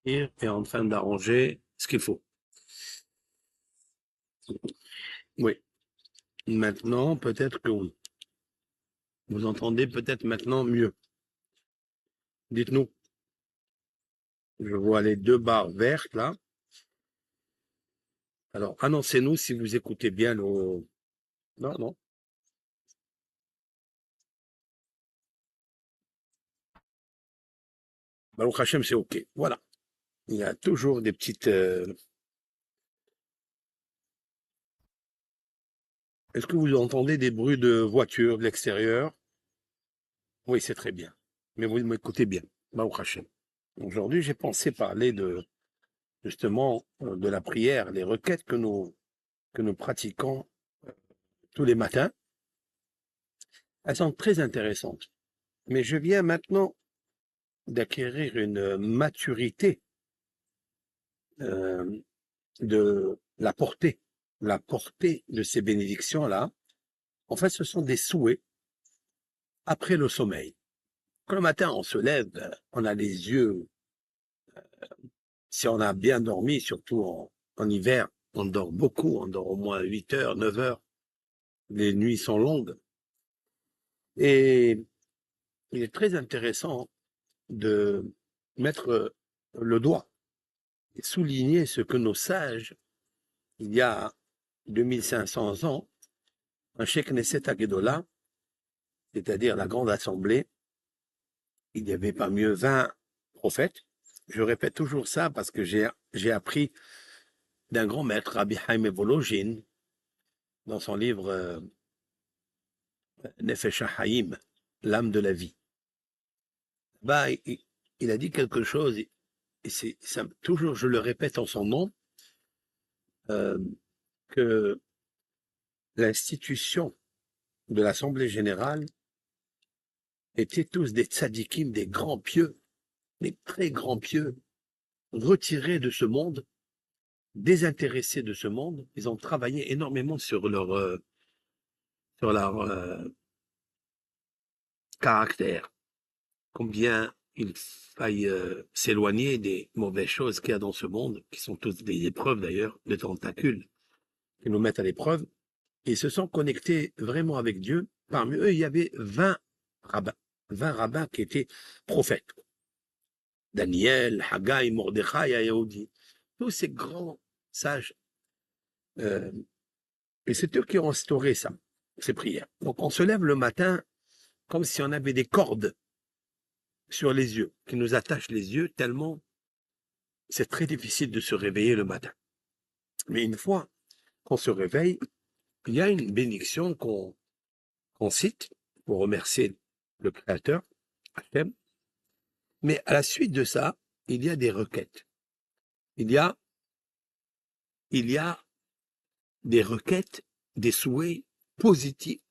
est en train d'arranger ce qu'il faut. Oui. Maintenant, peut-être que vous entendez peut-être maintenant mieux. Dites-nous. Je vois les deux barres vertes là. Alors, annoncez-nous si vous écoutez bien le... Non, non. Baruch Hashem, c'est OK. Voilà. Il y a toujours des petites... Est-ce que vous entendez des bruits de voiture de l'extérieur? Oui, c'est très bien. Mais vous m'écoutez bien. Baruch Hashem. Aujourd'hui, j'ai pensé parler de justement de la prière, les requêtes que nous pratiquons tous les matins. Elles sont très intéressantes. Mais je viens maintenant d'acquérir une maturité euh, de la portée de ces bénédictions-là. En fait, ce sont des souhaits après le sommeil. Quand le matin on se lève, on a les yeux, si on a bien dormi, surtout en hiver, on dort beaucoup, on dort au moins 8 heures, 9 heures, les nuits sont longues. Et il est très intéressant de mettre le doigt et souligner ce que nos sages, il y a 2500 ans, un Sheikh Knesset Agedola, c'est-à-dire la grande assemblée, il n'y avait pas mieux 20 prophètes. Je répète toujours ça parce que j'ai appris d'un grand maître, Rabbi Haim Volojin, dans son livre Nefesh HaHaim, l'âme de la vie. Bah, il a dit quelque chose, et c'est ça, toujours je le répète en son nom, euh, que l'institution de l'Assemblée générale étaient tous des tzadikim, des grands pieux, des très grands pieux, retirés de ce monde, désintéressés de ce monde. Ils ont travaillé énormément sur leur caractère, combien il faille s'éloigner des mauvaises choses qu'il y a dans ce monde, qui sont toutes des épreuves d'ailleurs, des tentacules qui nous mettent à l'épreuve. Ils se sont connectés vraiment avec Dieu. Parmi eux, il y avait 20 rabbins, 20 rabbins qui étaient prophètes. Daniel, Haggai, Mordechai, Yaoudi, tous ces grands sages. Euh, et c'est eux qui ont instauré ça, ces prières. Donc on se lève le matin comme si on avait des cordes sur les yeux, qui nous attachent les yeux tellement c'est très difficile de se réveiller le matin. Mais une fois qu'on se réveille, il y a une bénédiction qu'on cite pour remercier le Créateur, Hachem. Mais à la suite de ça, il y a des requêtes. Il y a, il y a des requêtes, des souhaits positifs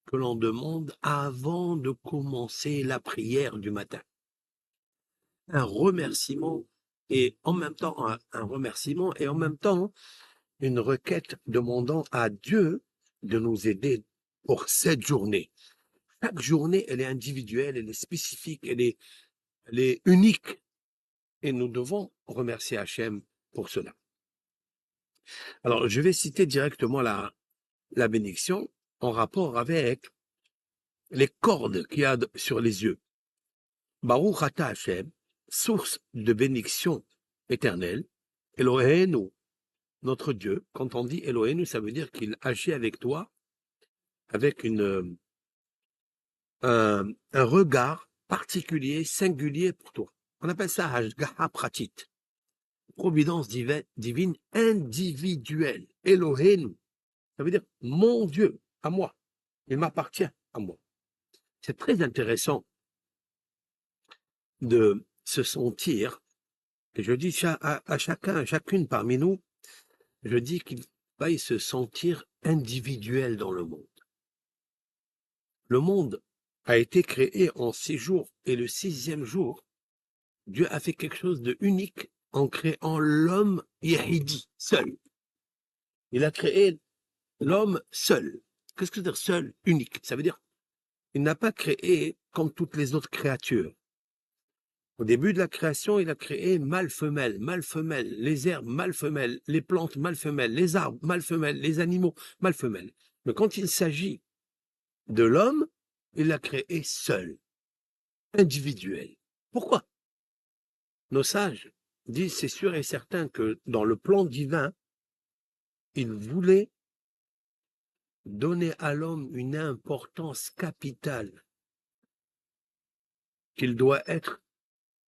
que l'on demande avant de commencer la prière du matin. Un remerciement et en même temps un remerciement et en même temps une requête demandant à Dieu de nous aider pour cette journée. Chaque journée, elle est individuelle, elle est spécifique, elle est unique et nous devons remercier Hachem pour cela. Alors, je vais citer directement la bénédiction en rapport avec les cordes qu'il y a sur les yeux. Baruch Ata Hashem, source de bénédiction éternelle, Eloheinu, notre Dieu. Quand on dit Eloheinu, ça veut dire qu'il agit avec toi avec un regard particulier, singulier pour toi. On appelle ça Hashgaha Pratit, providence divine individuelle. Eloheinu, ça veut dire mon Dieu, à moi. Il m'appartient à moi. C'est très intéressant de se sentir, et je dis à chacun, à chacune parmi nous, je dis qu'il faille se sentir individuel dans le monde. Le monde a été créé en 6 jours, et le 6e jour, Dieu a fait quelque chose de unique en créant l'homme Yahidi, seul. Il a créé l'homme seul. Qu'est-ce que ça veut dire seul, unique? Ça veut dire il n'a pas créé comme toutes les autres créatures. Au début de la création, il a créé mâle-femelle, mâle-femelle, les herbes mâle-femelle, les plantes mâle-femelle, les arbres mâle-femelle, les animaux mâle-femelle. Mais quand il s'agit de l'homme, il l'a créé seul, individuel. Pourquoi? Nos sages disent, c'est sûr et certain que dans le plan divin, il voulait donner à l'homme une importance capitale, qu'il doit être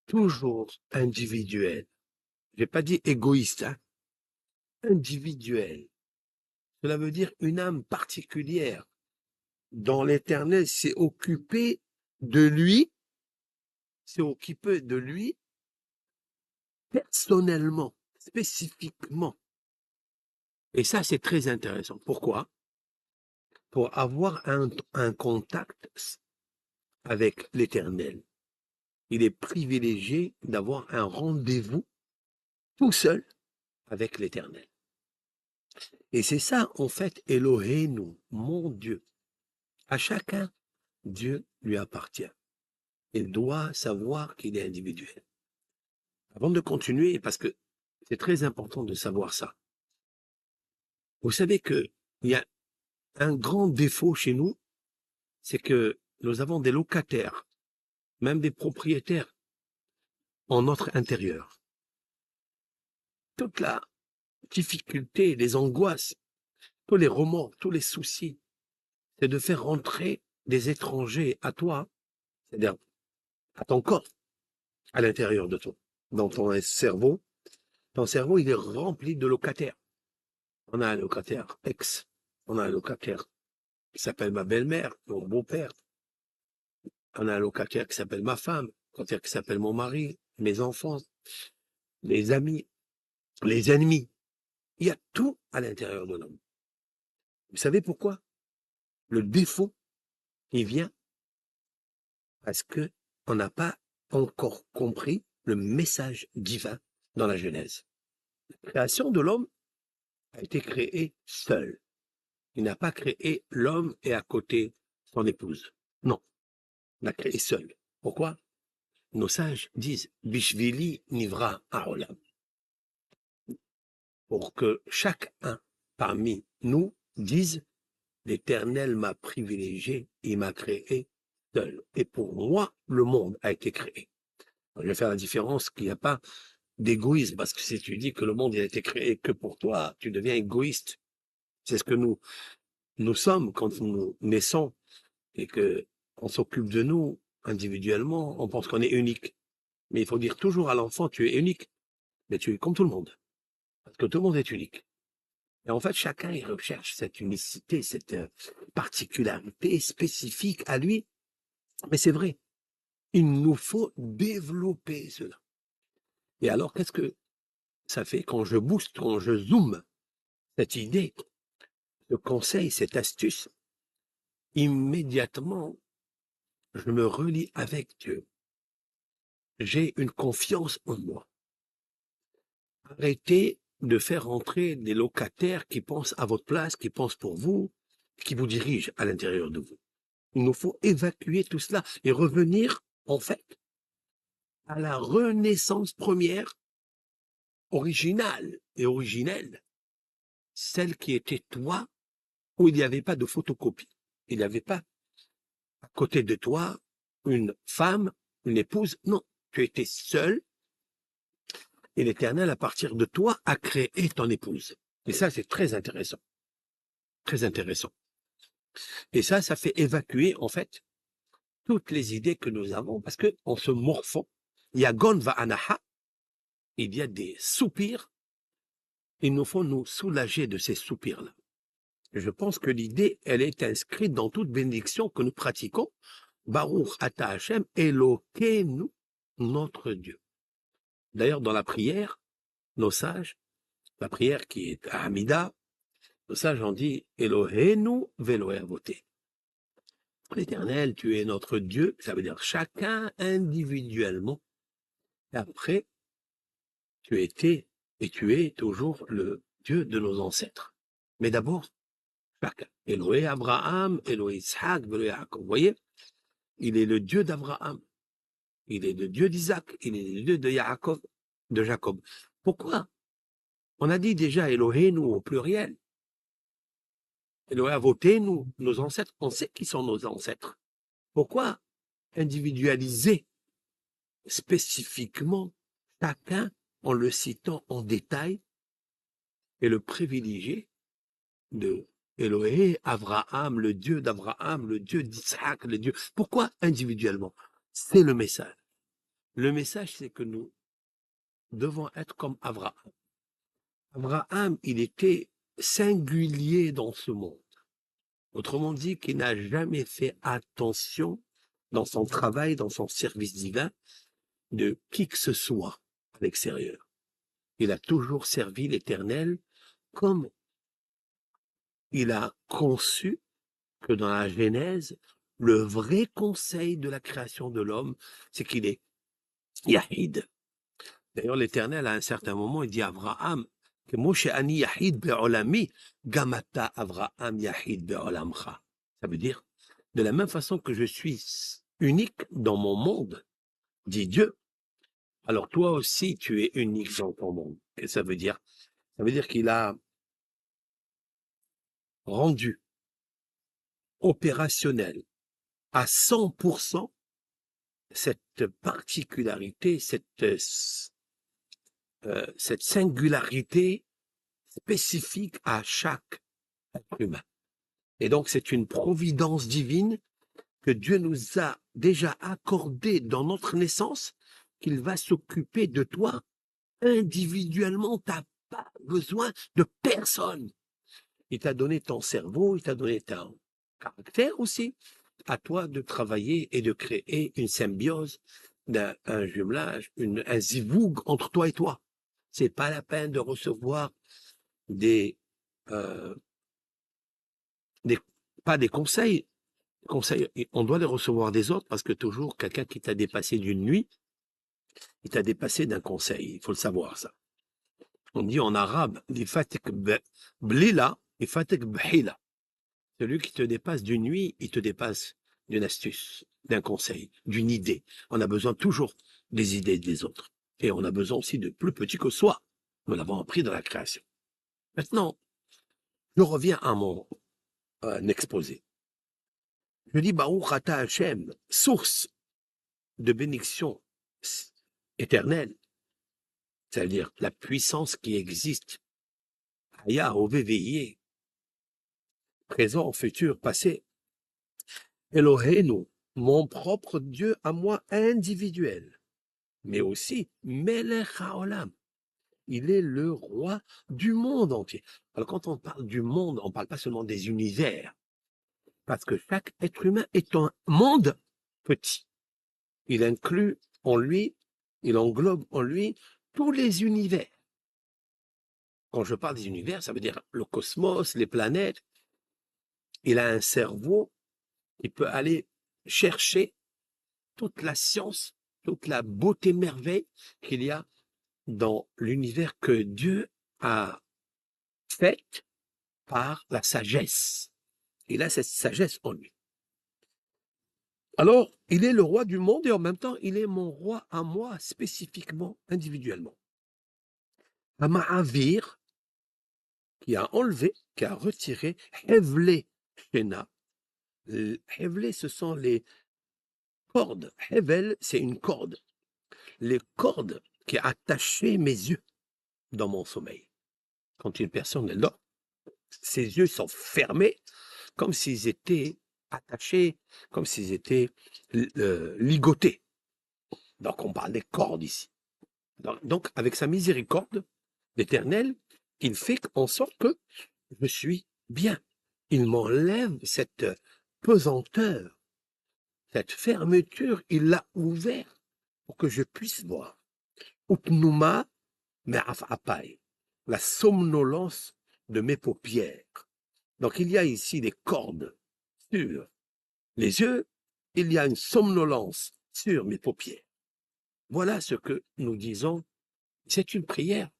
toujours individuel. J'ai pas dit égoïste, hein? Individuel. Cela veut dire une âme particulière. Dans l'Éternel, c'est occupé de lui, personnellement, spécifiquement. Et ça, c'est très intéressant. Pourquoi? Pour avoir un contact avec l'Éternel. Il est privilégié d'avoir un rendez-vous tout seul avec l'Éternel. Et c'est ça, en fait, Elohénu, mon Dieu. À chacun, Dieu lui appartient. Il doit savoir qu'il est individuel. Avant de continuer, parce que c'est très important de savoir ça. Vous savez qu'il y a un grand défaut chez nous, c'est que nous avons des locataires, même des propriétaires, en notre intérieur. Toute la difficulté, les angoisses, tous les remords, tous les soucis, c'est de faire rentrer des étrangers à toi, c'est-à-dire à ton corps, à l'intérieur de toi, dans ton cerveau. Ton cerveau, il est rempli de locataires. On a un locataire ex, on a un locataire qui s'appelle ma belle-mère, mon beau-père. On a un locataire qui s'appelle ma femme, un locataire qui s'appelle mon mari, mes enfants, les amis, les ennemis. Il y a tout à l'intérieur de l'homme. Vous savez pourquoi? Le défaut, il vient parce que on n'a pas encore compris le message divin dans la Genèse. La création de l'homme a été créée seul. Il n'a pas créé l'homme et à côté son épouse. Non, il l'a créé seul. Pourquoi? Nos sages disent Bishvili Nivra Haolam. Pour que chacun parmi nous dise l'Éternel m'a privilégié, il m'a créé seul. Et pour moi, le monde a été créé. Je vais faire la différence qu'il n'y a pas d'égoïsme, parce que si tu dis que le monde a été créé que pour toi, tu deviens égoïste. C'est ce que nous sommes quand nous naissons et que on s'occupe de nous individuellement, on pense qu'on est unique. Mais il faut dire toujours à l'enfant, tu es unique, mais tu es comme tout le monde. Parce que tout le monde est unique. Et en fait, chacun il recherche cette unicité, cette particularité spécifique à lui. Mais c'est vrai, il nous faut développer cela. Et alors, qu'est-ce que ça fait quand je booste, quand je zoome cette idée, ce conseil, cette astuce? Immédiatement, je me relie avec Dieu. J'ai une confiance en moi. Arrêtez de faire entrer des locataires qui pensent à votre place, qui pensent pour vous, qui vous dirigent à l'intérieur de vous. Il nous faut évacuer tout cela et revenir, en fait, à la renaissance première, originale et originelle, celle qui était toi, où il n'y avait pas de photocopie. Il n'y avait pas à côté de toi une femme, une épouse. Non, tu étais seul et l'Éternel, à partir de toi, a créé ton épouse. Et ça, c'est très intéressant. Très intéressant. Et ça fait évacuer, en fait, toutes les idées que nous avons, parce que en se morfant, Yagon va anaha, il y a des soupirs, il nous faut nous soulager de ces soupirs-là. Je pense que l'idée, elle est inscrite dans toute bénédiction que nous pratiquons. Baruch ata Hashem, Elokeinu, notre Dieu. D'ailleurs, dans la prière, nos sages, la prière qui est à Hamida, nos sages ont dit Eloheinu veloé avoté. L'Éternel, tu es notre Dieu, ça veut dire chacun individuellement. Et après, tu étais et tu es toujours le Dieu de nos ancêtres. Mais d'abord, chacun. Elohé Abraham, Elohé Isaac, Elohé Jacob. Vous voyez, il est le Dieu d'Abraham, il est le Dieu d'Isaac, il est le Dieu de Jacob. Pourquoi? On a dit déjà Elohenu au pluriel. Elohé Avotenu, nos ancêtres, on sait qui sont nos ancêtres. Pourquoi individualiser spécifiquement chacun en le citant en détail et le privilégier de Elohé, Abraham, le Dieu d'Abraham, le Dieu d'Isaac, le Dieu. Pourquoi individuellement? C'est le message. Le message, c'est que nous devons être comme Abraham. Abraham, il était singulier dans ce monde. Autrement dit, qu'il n'a jamais fait attention dans son travail, dans son service divin, de qui que ce soit à l'extérieur. Il a toujours servi l'Éternel comme il a conçu que dans la Genèse, le vrai conseil de la création de l'homme, c'est qu'il est Yahid. D'ailleurs, l'Éternel, à un certain moment, il dit à Abraham, que Moshe ani Yahid be'olami, gamata Abraham Yahid be'olamcha. Ça veut dire, de la même façon que je suis unique dans mon monde, dit Dieu, alors toi aussi, tu es unique dans ton monde. Et ça veut dire? Ça veut dire qu'il a rendu opérationnel à 100% cette particularité, cette singularité spécifique à chaque être humain. Et donc, c'est une providence divine que Dieu nous a déjà accordée dans notre naissance, qu'il va s'occuper de toi individuellement. Tu n'as pas besoin de personne. Il t'a donné ton cerveau, il t'a donné ton caractère aussi. À toi de travailler et de créer une symbiose, un jumelage, un zivoug entre toi et toi. C'est pas la peine de recevoir euh, pas des conseils. Conseils, on doit les recevoir des autres parce que toujours quelqu'un qui t'a dépassé d'une nuit, il t'a dépassé d'un conseil. Il faut le savoir, ça. On dit en arabe, blila, bhila. Celui qui te dépasse d'une nuit, il te dépasse d'une astuce, d'un conseil, d'une idée. On a besoin toujours des idées des autres. Et on a besoin aussi de plus petits que soi. Nous l'avons appris dans la création. Maintenant, je reviens à mon exposé. Je dis Baruch Ata Hashem, source de bénédiction éternelle, c'est-à-dire la puissance qui existe, Aya, Oveveillé, présent, futur, passé. Elohenu, mon propre Dieu à moi individuel, mais aussi Melech HaOlam. Il est le roi du monde entier. Alors quand on parle du monde, on ne parle pas seulement des univers, parce que chaque être humain est un monde petit. Il inclut en lui, il englobe en lui tous les univers. Quand je parle des univers, ça veut dire le cosmos, les planètes. Il a un cerveau qui peut aller chercher toute la science, toute la beauté merveille qu'il y a dans l'univers que Dieu a fait par la sagesse. Il a cette sagesse en lui. Alors, il est le roi du monde et en même temps, il est mon roi à moi, spécifiquement, individuellement. Un Mahavir qui a enlevé, qui a retiré Hevlé Shena. Hevlé, ce sont les cordes. Hevel, c'est une corde. Les cordes qui attachaient mes yeux dans mon sommeil. Quand une personne est là, ses yeux sont fermés comme s'ils étaient attachés, comme s'ils étaient ligotés. Donc on parle des cordes ici. Donc avec sa miséricorde, l'Éternel, il fait en sorte que je suis bien. Il m'enlève cette pesanteur, cette fermeture, il l'a ouvert pour que je puisse voir. Upnuma me'afapai, la somnolence de mes paupières. Donc il y a ici des cordes sur les yeux, il y a une somnolence sur mes paupières. Voilà ce que nous disons. C'est une prière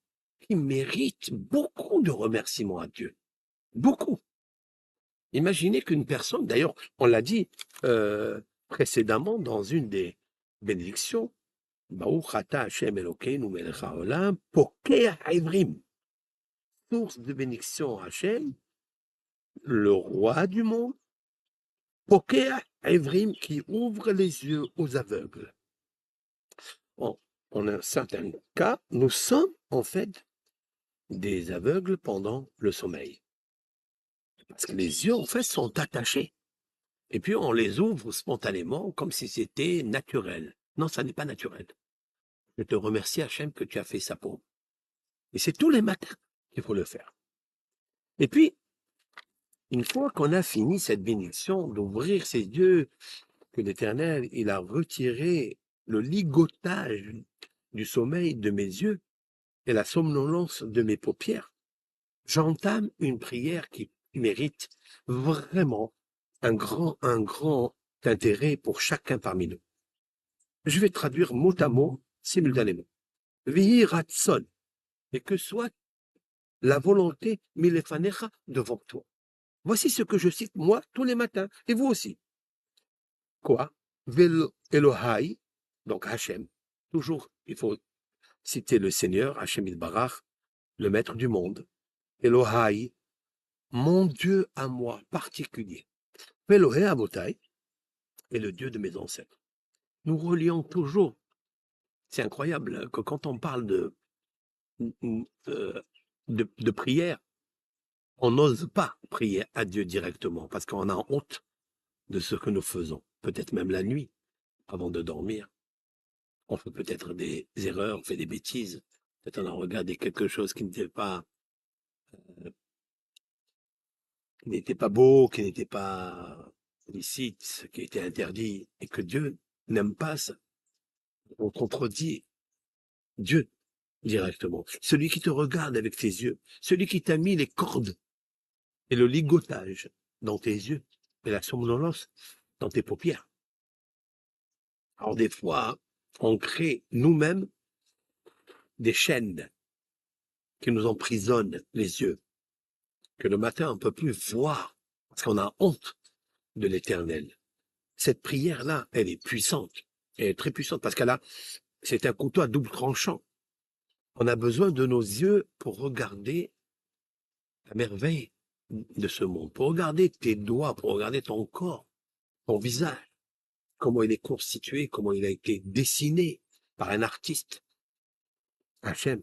qui mérite beaucoup de remerciements à Dieu. Beaucoup. Imaginez qu'une personne, d'ailleurs, on l'a dit précédemment dans une des bénédiction. Baruch ata Hashem Elokeinu melech haolam, pokeh haivrim. Source de bénédiction Hashem, le roi du monde, pokeh haivrim, qui ouvre les yeux aux aveugles. En un certain cas, nous sommes en fait des aveugles pendant le sommeil. Parce que les yeux, en fait, sont attachés. Et puis, on les ouvre spontanément, comme si c'était naturel. Non, ça n'est pas naturel. Je te remercie, Hachem, que tu as fait ça pour moi. Et c'est tous les matins qu'il faut le faire. Et puis, une fois qu'on a fini cette bénédiction d'ouvrir ses yeux, que l'Éternel, il a retiré le ligotage du sommeil de mes yeux et la somnolence de mes paupières, j'entame une prière qui mérite vraiment un grand intérêt pour chacun parmi nous. Je vais traduire mot à mot, simultanément. Vihi ratson, et que soit la volonté milefanecha devant toi. Voici ce que je cite moi tous les matins, et vous aussi. Quoi? Vel Elohai, donc Hachem. Toujours, il faut citer le Seigneur, Hachem Yitbarach, le maître du monde. Elohai, mon Dieu à moi particulier. Elohai Abotai est le Dieu de mes ancêtres. Nous relions toujours. C'est incroyable que quand on parle de prière, on n'ose pas prier à Dieu directement parce qu'on a honte de ce que nous faisons. Peut-être même la nuit, avant de dormir. On fait peut-être des erreurs, on fait des bêtises. Peut-être on a regardé quelque chose qui n'était pas beau, qui n'était pas licite, qui était interdit, et que Dieu n'aime pas ça. On contredit Dieu directement. Celui qui te regarde avec tes yeux, celui qui t'a mis les cordes et le ligotage dans tes yeux et la somnolence dans tes paupières. Alors des fois, on crée nous-mêmes des chaînes qui nous emprisonnent les yeux, que le matin on ne peut plus voir parce qu'on a honte de l'Éternel. Cette prière-là, elle est puissante, elle est très puissante parce c'est un couteau à double tranchant. On a besoin de nos yeux pour regarder la merveille de ce monde, pour regarder tes doigts, pour regarder ton corps, ton visage, comment il est constitué, comment il a été dessiné par un artiste, Hachem.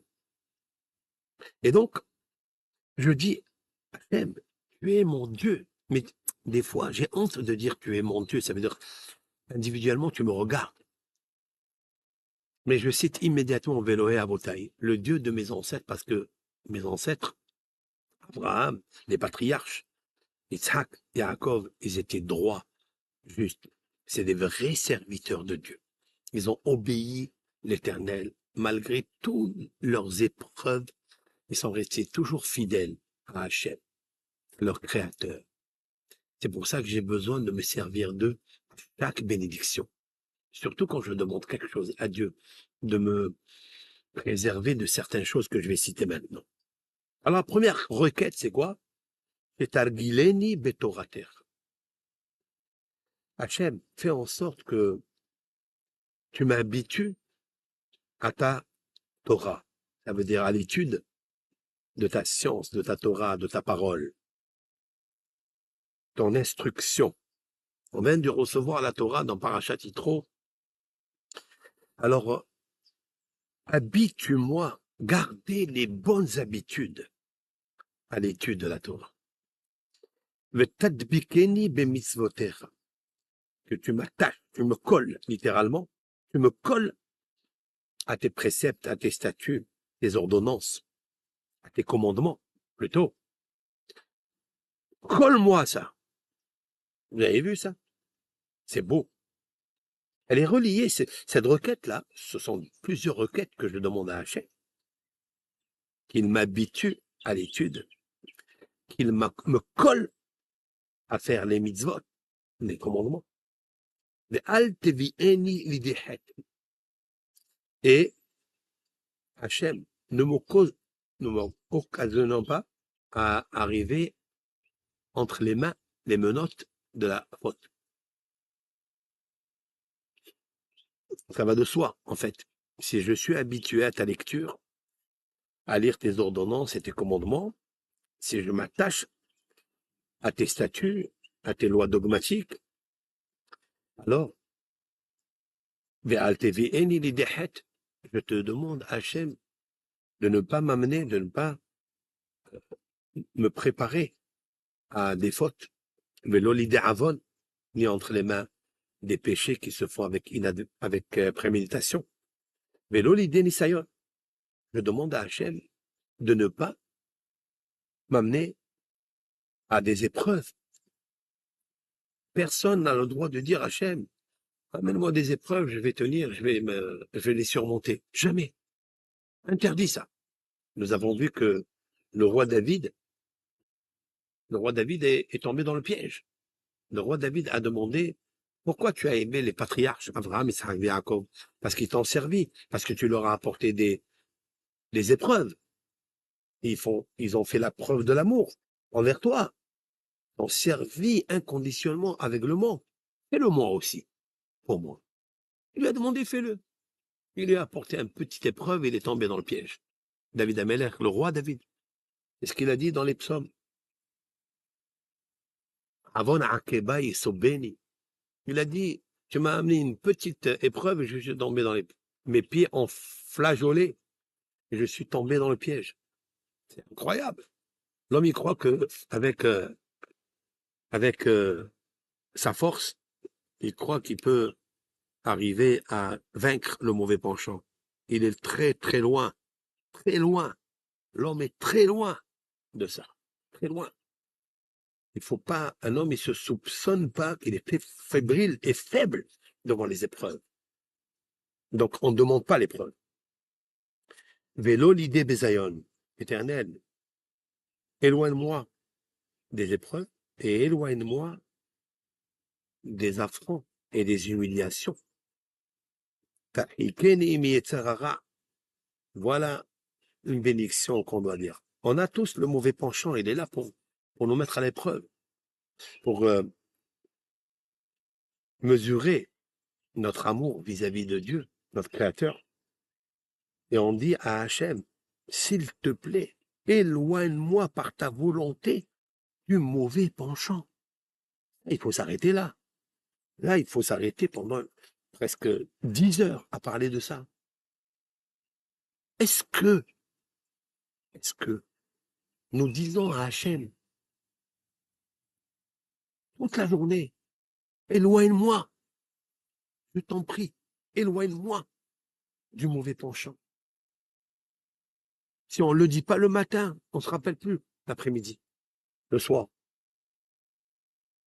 Et donc, je dis, Hachem, tu es mon Dieu. Mais des fois, j'ai honte de dire tu es mon Dieu. Ça veut dire, individuellement, tu me regardes. Mais je cite immédiatement Véloé Avotai, le Dieu de mes ancêtres, parce que mes ancêtres, Abraham, les patriarches, Isaac, Yaakov, ils étaient droits, justes. C'est des vrais serviteurs de Dieu. Ils ont obéi l'Éternel, malgré toutes leurs épreuves, ils sont restés toujours fidèles à Hachem, leur créateur. C'est pour ça que j'ai besoin de me servir d'eux à chaque bénédiction. Surtout quand je demande quelque chose à Dieu, de me préserver de certaines choses que je vais citer maintenant. Alors, la première requête, c'est quoi? C'est Targileni Betorater. Hachem, fais en sorte que tu m'habitues à ta Torah. Ça veut dire à l'étude de ta science, de ta Torah, de ta parole. Ton instruction. On vient de recevoir la Torah dans Parashat Yitro. Alors, habitue-moi, gardez les bonnes habitudes à l'étude de la Torah. V'tadbikeni bemitzvotecha. Que tu m'attaches, tu me colles, littéralement, tu me colles à tes préceptes, à tes statuts, tes ordonnances, à tes commandements, plutôt. Colle-moi ça. Vous avez vu ça? C'est beau. Elle est reliée, cette requête-là, ce sont plusieurs requêtes que je demande à Hachem, qu'il m'habitue à l'étude, qu'il me colle à faire les mitzvot, les commandements. Et Hachem, ne m'occasionnant pas à arriver entre les mains, les menottes de la faute. Ça va de soi, en fait. Si je suis habitué à ta lecture, à lire tes ordonnances et tes commandements, si je m'attache à tes statuts, à tes lois dogmatiques, alors, je te demande, Hachem, de ne pas m'amener, de ne pas me préparer à des fautes, avon, ni entre les mains des péchés qui se font avec préméditation. Nisayon. Je demande à Hachem de ne pas m'amener à des épreuves. Personne n'a le droit de dire Hachem, amène-moi des épreuves, je vais tenir, je vais les surmonter. Jamais. Interdit ça. Nous avons vu que le roi David est tombé dans le piège. Le roi David a demandé, pourquoi tu as aimé les patriarches, Abraham, Isaac et Jacob? Parce qu'ils t'ont servi, parce que tu leur as apporté des épreuves. Ils ont fait la preuve de l'amour envers toi. Ils ont servi inconditionnellement, aveuglement. Fais-le moi aussi, pour moi. Il lui a demandé, fais-le. Il lui a apporté une petite épreuve, il est tombé dans le piège. David Ameller, le roi David. C'est ce qu'il a dit dans les psaumes. Avon Akeba et Sobeni. Il a dit, tu m'as amené une petite épreuve et je suis tombé mes pieds ont flageolé et je suis tombé dans le piège. C'est incroyable. L'homme, il croit que avec sa force, il croit qu'il peut arriver à vaincre le mauvais penchant. Il est très, très loin. Très loin. L'homme est très loin de ça. Très loin. Il faut pas, un homme, il se soupçonne pas qu'il est fébrile et faible devant les épreuves. Donc, on ne demande pas l'épreuve. Vélo l'idée Bézayon, éternel, éloigne-moi des épreuves et éloigne-moi des affronts et des humiliations. Voilà une bénédiction qu'on doit dire. On a tous le mauvais penchant, il est là pour nous mettre à l'épreuve, pour mesurer notre amour vis-à-vis de Dieu, notre Créateur. Et on dit à Hachem, s'il te plaît, éloigne-moi par ta volonté du mauvais penchant. Il faut s'arrêter là. Là, il faut s'arrêter pendant presque 10 heures à parler de ça. Est-ce que nous disons à Hachem toute la journée, éloigne-moi, je t'en prie, éloigne-moi du mauvais penchant. Si on ne le dit pas le matin, on ne se rappelle plus l'après-midi, le soir.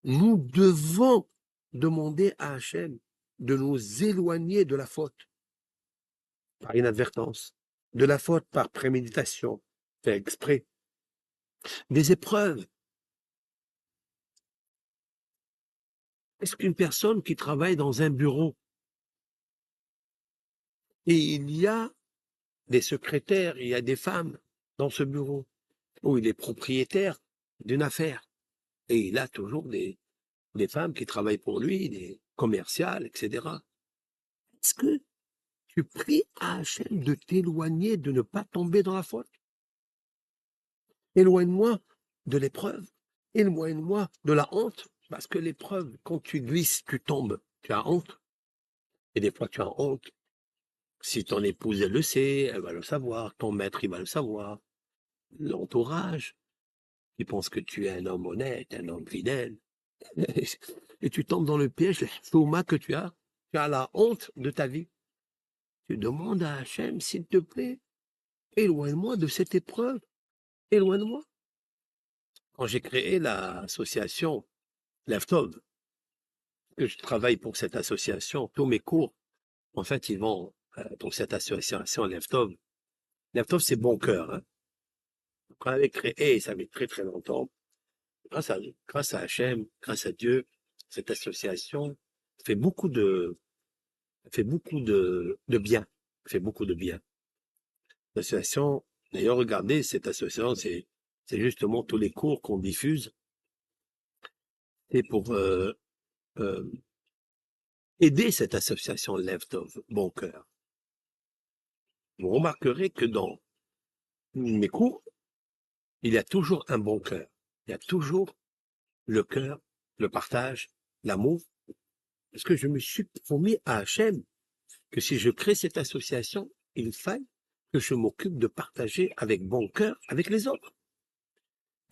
Nous devons demander à Hachem de nous éloigner de la faute par inadvertance, de la faute par préméditation, fait exprès, des épreuves. Est-ce qu'une personne qui travaille dans un bureau et il y a des secrétaires, il y a des femmes dans ce bureau, où il est propriétaire d'une affaire, et il a toujours des femmes qui travaillent pour lui, des commerciales, etc. Est-ce que tu pries à Hachem de t'éloigner, de ne pas tomber dans la faute? Éloigne-moi de l'épreuve, éloigne-moi de la honte, parce que l'épreuve, quand tu glisses, tu tombes, tu as honte, et des fois tu as honte. Si ton épouse, elle le sait, elle va le savoir, ton maître, il va le savoir, l'entourage, qui pense que tu es un homme honnête, un homme fidèle, et tu tombes dans le piège, le chouma que tu as la honte de ta vie. Tu demandes à Hachem, s'il te plaît, éloigne-moi de cette épreuve, éloigne-moi. Quand j'ai créé l'association Leftov, que je travaille pour cette association, tous mes cours, en fait, ils vont pour cette association Leftov. Leftov, c'est bon cœur. Hein. Quand on avait créé, ça fait très très longtemps, grâce à Hachem, grâce à Dieu, cette association fait beaucoup de bien. Fait beaucoup de bien. L'association, d'ailleurs, regardez, cette association, c'est justement tous les cours qu'on diffuse. C'est pour aider cette association Leftover Bon Cœur, vous remarquerez que dans mes cours, il y a toujours un bon cœur. Il y a toujours le cœur, le partage, l'amour. Parce que je me suis promis à Hachem que si je crée cette association, il faille que je m'occupe de partager avec bon cœur avec les autres.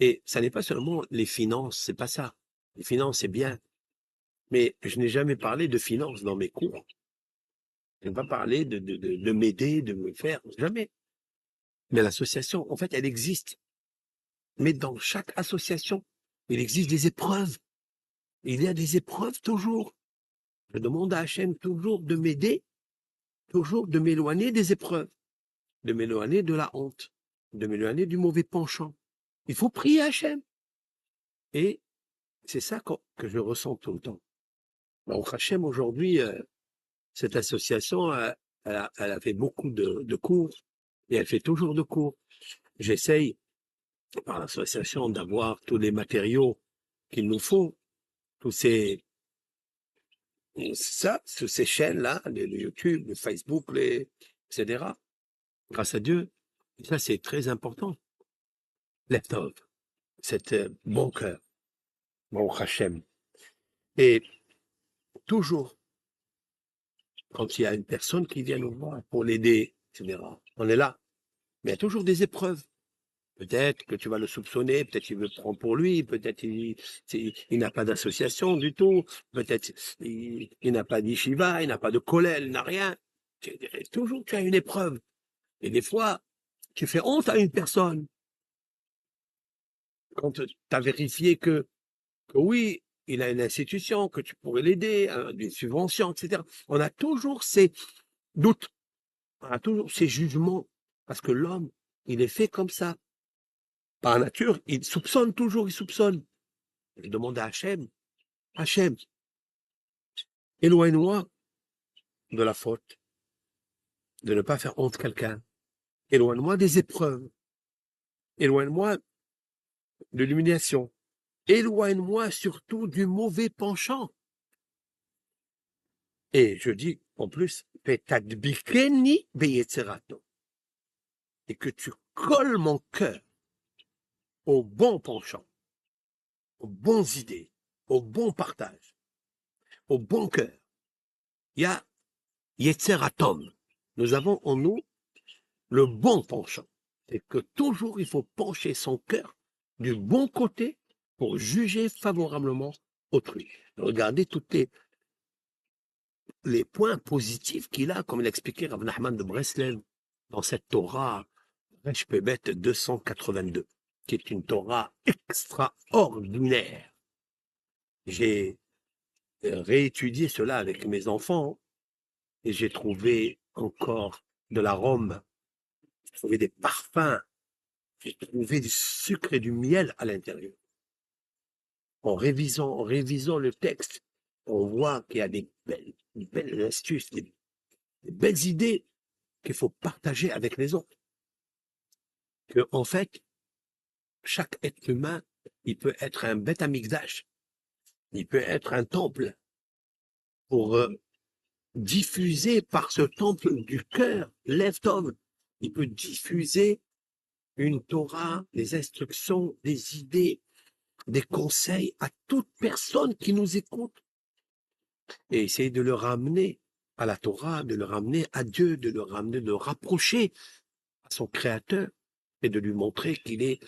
Et ça n'est pas seulement les finances, c'est pas ça. Les finances, c'est bien. Mais je n'ai jamais parlé de finances dans mes cours. Je n'ai pas parlé de m'aider, de me faire, jamais. Mais l'association, en fait, elle existe. Mais dans chaque association, il existe des épreuves. Il y a des épreuves toujours. Je demande à Hachem toujours de m'aider, toujours de m'éloigner des épreuves, de m'éloigner de la honte, de m'éloigner du mauvais penchant. Il faut prier Hachem. Et c'est ça que je ressens tout le temps. Baruch Hachem, aujourd'hui, cette association, elle a fait beaucoup de cours et elle fait toujours de cours. J'essaye, par l'association, d'avoir tous les matériaux qu'il nous faut, tous ces chaînes-là, le YouTube, le Facebook, etc. Grâce à Dieu, ça c'est très important. Leftover, c'est bon cœur, bon Hachem. Et toujours, quand il y a une personne qui vient nous voir pour l'aider, etc., on est là. Mais il y a toujours des épreuves. Peut-être que tu vas le soupçonner, peut-être qu'il veut prendre pour lui, peut-être il n'a pas d'association du tout, peut-être il n'a pas d'Yeshiva, il n'a pas de kollel, il n'a rien. Toujours tu as une épreuve. Et des fois, tu fais honte à une personne. Quand tu as vérifié que oui, il a une institution, que tu pourrais l'aider, des subventions, etc. On a toujours ces doutes, on a toujours ces jugements, parce que l'homme, il est fait comme ça. Par nature, il soupçonne toujours, il soupçonne. Il demande à Hachem, Hachem, éloigne-moi de la faute, de ne pas faire honte quelqu'un. Éloigne-moi des épreuves. Éloigne-moi de l'humiliation. Éloigne-moi surtout du mauvais penchant. Et je dis, en plus, petadbikeni beyetzerato. Et que tu colles mon cœur au bon penchant, aux bonnes idées, au bon partage, au bon cœur. Il y a yetzeratom. Nous avons en nous le bon penchant. C'est que toujours il faut pencher son cœur du bon côté pour juger favorablement autrui. Regardez tous les points positifs qu'il a, comme l'expliquait Rav Nachman de Breslev dans cette Torah Resh Pebet 282, qui est une Torah extraordinaire. J'ai réétudié cela avec mes enfants et j'ai trouvé encore de l'arôme, j'ai trouvé des parfums, j'ai trouvé du sucre et du miel à l'intérieur. En révisant le texte, on voit qu'il y a des belles astuces, des belles idées qu'il faut partager avec les autres. Que, en fait, chaque être humain, il peut être un Beth Amikdash, il peut être un temple pour diffuser par ce temple du cœur, Leftover, il peut diffuser une Torah, des instructions, des idées, des conseils à toute personne qui nous écoute et essayer de le ramener à la Torah, de le ramener à Dieu, de le ramener, de le rapprocher à son Créateur et de lui montrer qu'il est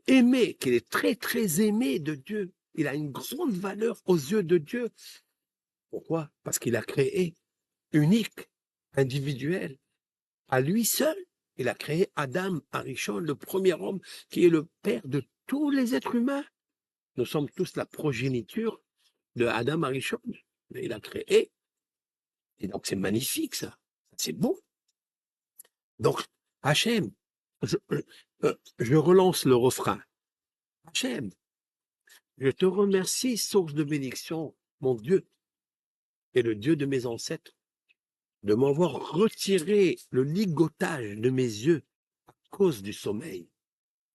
aimé, qu'il est très, très aimé de Dieu. Il a une grande valeur aux yeux de Dieu. Pourquoi? Parce qu'il a créé unique, individuel, à lui seul. Il a créé Adam Arishon, le premier homme qui est le père de tous les êtres humains. Nous sommes tous la progéniture de Adam Arishon. Il a créé. Et donc c'est magnifique ça. C'est beau. Donc, Hachem, je relance le refrain. Hachem, je te remercie, source de bénédiction, mon Dieu, et le Dieu de mes ancêtres, de m'avoir retiré le ligotage de mes yeux à cause du sommeil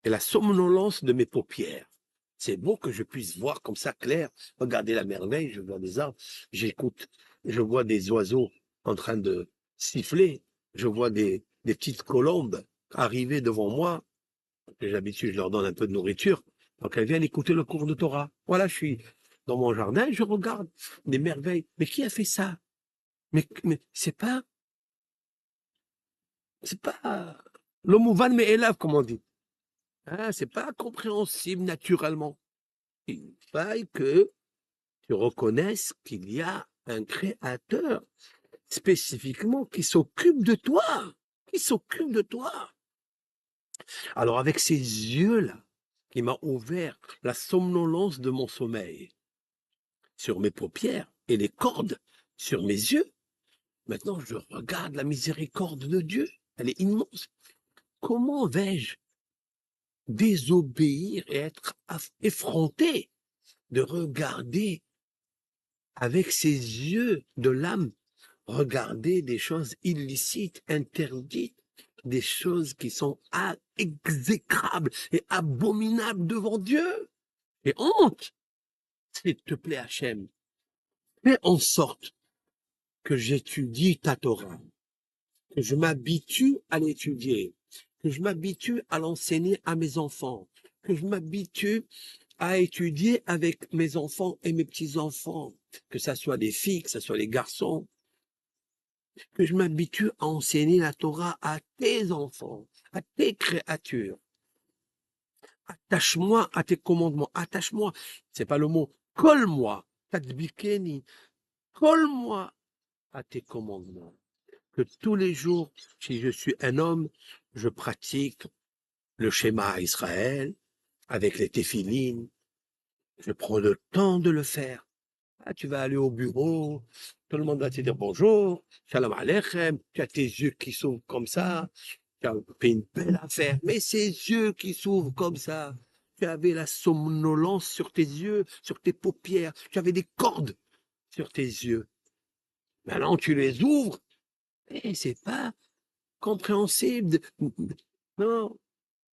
et la somnolence de mes paupières. C'est beau que je puisse voir comme ça clair, regarder la merveille, je vois des arbres, j'écoute, je vois des oiseaux en train de siffler, je vois des petites colombes arriver devant moi. D'habitude, je leur donne un peu de nourriture, donc elles viennent écouter le cours de Torah. Voilà, je suis dans mon jardin, je regarde des merveilles. Mais qui a fait ça? Mais c'est pas le mouvan mais élève, comme on dit. Hein, c'est pas compréhensible naturellement. Il faille que tu reconnaisses qu'il y a un créateur spécifiquement qui s'occupe de toi, qui s'occupe de toi. Alors avec ces yeux-là, qui m'a ouvert la somnolence de mon sommeil sur mes paupières et les cordes sur mes yeux, maintenant je regarde la miséricorde de Dieu, elle est immense. Comment vais-je désobéir et être effronté de regarder avec ses yeux de l'âme, regarder des choses illicites, interdites, des choses qui sont exécrables et abominables devant Dieu. Et honte, s'il te plaît, Hachem, fais en sorte que j'étudie ta Torah, que je m'habitue à l'étudier, que je m'habitue à l'enseigner à mes enfants, que je m'habitue à étudier avec mes enfants et mes petits-enfants, que ce soit des filles, que ce soit les garçons, que je m'habitue à enseigner la Torah à tes enfants, à tes créatures. Attache-moi à tes commandements, attache-moi, c'est pas le mot, colle-moi, tadbikeni, colle-moi à tes commandements. Que tous les jours, si je suis un homme, je pratique le schéma à Israël, avec les téphilines, je prends le temps de le faire. Ah, tu vas aller au bureau, tout le monde va te dire bonjour, shalom aleichem, tu as tes yeux qui s'ouvrent comme ça, tu as fait une belle affaire, mais ces yeux qui s'ouvrent comme ça, tu avais la somnolence sur tes yeux, sur tes paupières, tu avais des cordes sur tes yeux. Maintenant, tu les ouvres, et c'est pas compréhensible. Non,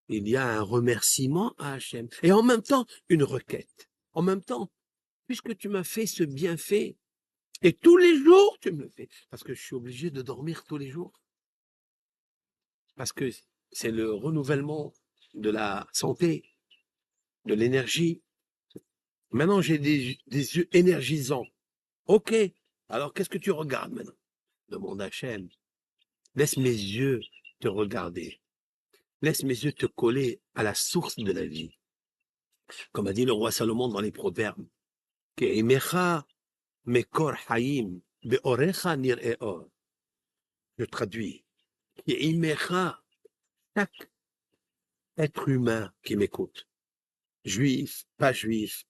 il y a un remerciement à Hachem, et en même temps, une requête. En même temps, puisque tu m'as fait ce bienfait, et tous les jours, tu me le fais. Parce que je suis obligé de dormir tous les jours. Parce que c'est le renouvellement de la santé, de l'énergie. Maintenant, j'ai des yeux énergisants. OK. Alors, qu'est-ce que tu regardes maintenant? Demande Hachem. Laisse mes yeux te regarder. Laisse mes yeux te coller à la source de la vie. Comme a dit le roi Salomon dans les Proverbes. Ke'imecha mekor hayim be'orecha nir'eor. Je traduis. Ke'imecha, chaque être humain qui m'écoute, juif, pas juif,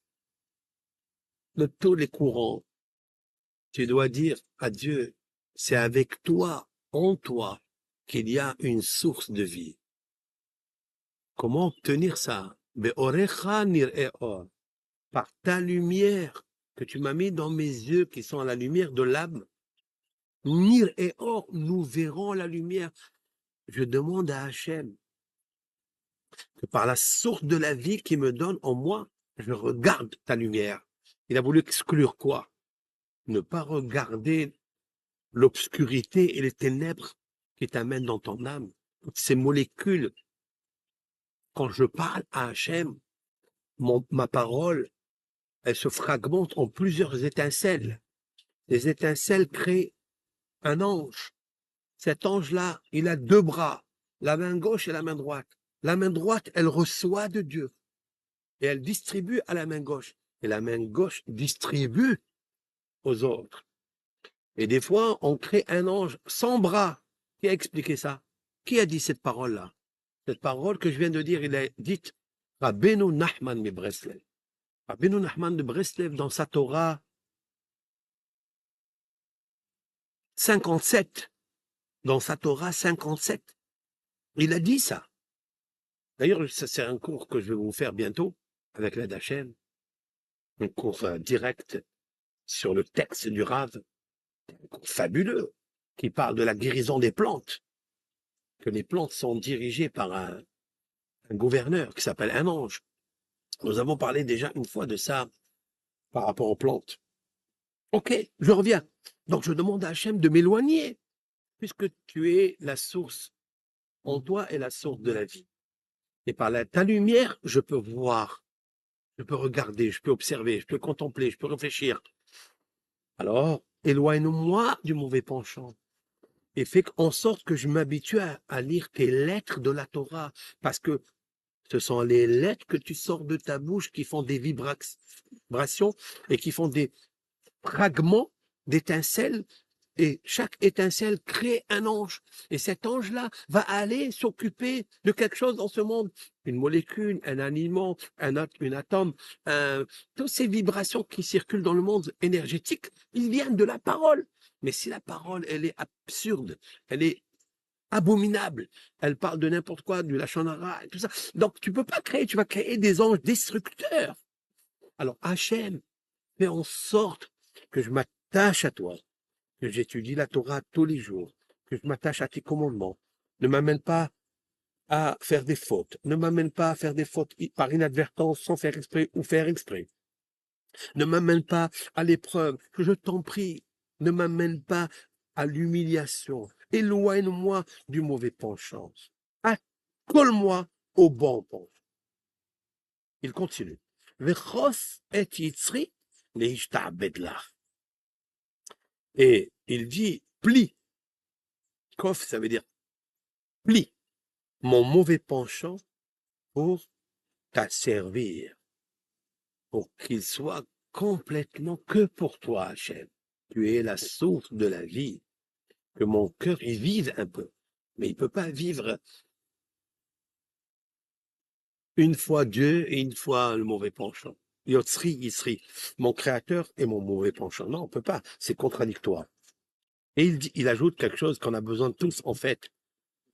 de tous les courants, tu dois dire à Dieu, c'est avec toi, en toi, qu'il y a une source de vie. Comment obtenir ça? Be'orecha nir'eor. Par ta lumière que tu m'as mis dans mes yeux qui sont à la lumière de l'âme. Nir'eor, nous verrons la lumière. Je demande à Hachem que par la source de la vie qui me donne en moi, je regarde ta lumière. Il a voulu exclure quoi? Ne pas regarder l'obscurité et les ténèbres qui t'amènent dans ton âme. Toutes ces molécules, quand je parle à Hachem, ma parole, elle se fragmente en plusieurs étincelles. Les étincelles créent un ange. Cet ange-là, il a deux bras, la main gauche et la main droite. La main droite, elle reçoit de Dieu et elle distribue à la main gauche. Et la main gauche distribue aux autres. Et des fois, on crée un ange sans bras. Qui a expliqué ça? Qui a dit cette parole-là? Cette parole que je viens de dire, il a dite Rabbeinu Nachman de Breslev. Rabbeinu Nachman de Breslev, dans sa Torah 57, dans sa Torah 57, il a dit ça. D'ailleurs, c'est un cours que je vais vous faire bientôt, avec l'aide d'Hachem, un cours direct sur le texte du Rav, un cours fabuleux, qui parle de la guérison des plantes, que les plantes sont dirigées par un gouverneur qui s'appelle un ange. Nous avons parlé déjà une fois de ça par rapport aux plantes. Ok, je reviens. Donc je demande à Hachem de m'éloigner, puisque tu es la source. En toi est la source de la vie. Et par ta lumière, je peux voir, je peux regarder, je peux observer, je peux contempler, je peux réfléchir. Alors, éloigne-moi du mauvais penchant et fais en sorte que je m'habitue à lire tes lettres de la Torah, parce que ce sont les lettres que tu sors de ta bouche qui font des vibrations et qui font des fragments d'étincelles, et chaque étincelle crée un ange. Et cet ange-là va aller s'occuper de quelque chose dans ce monde. Une molécule, un aliment, une atome, toutes ces vibrations qui circulent dans le monde énergétique, ils viennent de la parole. Mais si la parole, elle est absurde, elle est abominable, elle parle de n'importe quoi, du lachon hara et tout ça. Donc tu peux pas créer, tu vas créer des anges destructeurs. Alors Hachem, fais en sorte que je m'attache à toi, que j'étudie la Torah tous les jours, que je m'attache à tes commandements. Ne m'amène pas à faire des fautes. Ne m'amène pas à faire des fautes par inadvertance, sans faire exprès ou faire exprès. Ne m'amène pas à l'épreuve, que je t'en prie. Ne m'amène pas à l'humiliation. Éloigne-moi du mauvais penchant. Colle-moi au bon penchant. Il continue. Vechos et yitzri leishtabed lach. Et il dit, plie. Kof, ça veut dire plie mon mauvais penchant pour t'asservir, pour qu'il soit complètement que pour toi, Hachem. Tu es la source de la vie, que mon cœur y vive un peu. Mais il ne peut pas vivre une fois Dieu et une fois le mauvais penchant. Yotzri, Yisri, mon créateur et mon mauvais penchant. Non, on ne peut pas, c'est contradictoire. Et il ajoute quelque chose qu'on a besoin de tous, en fait.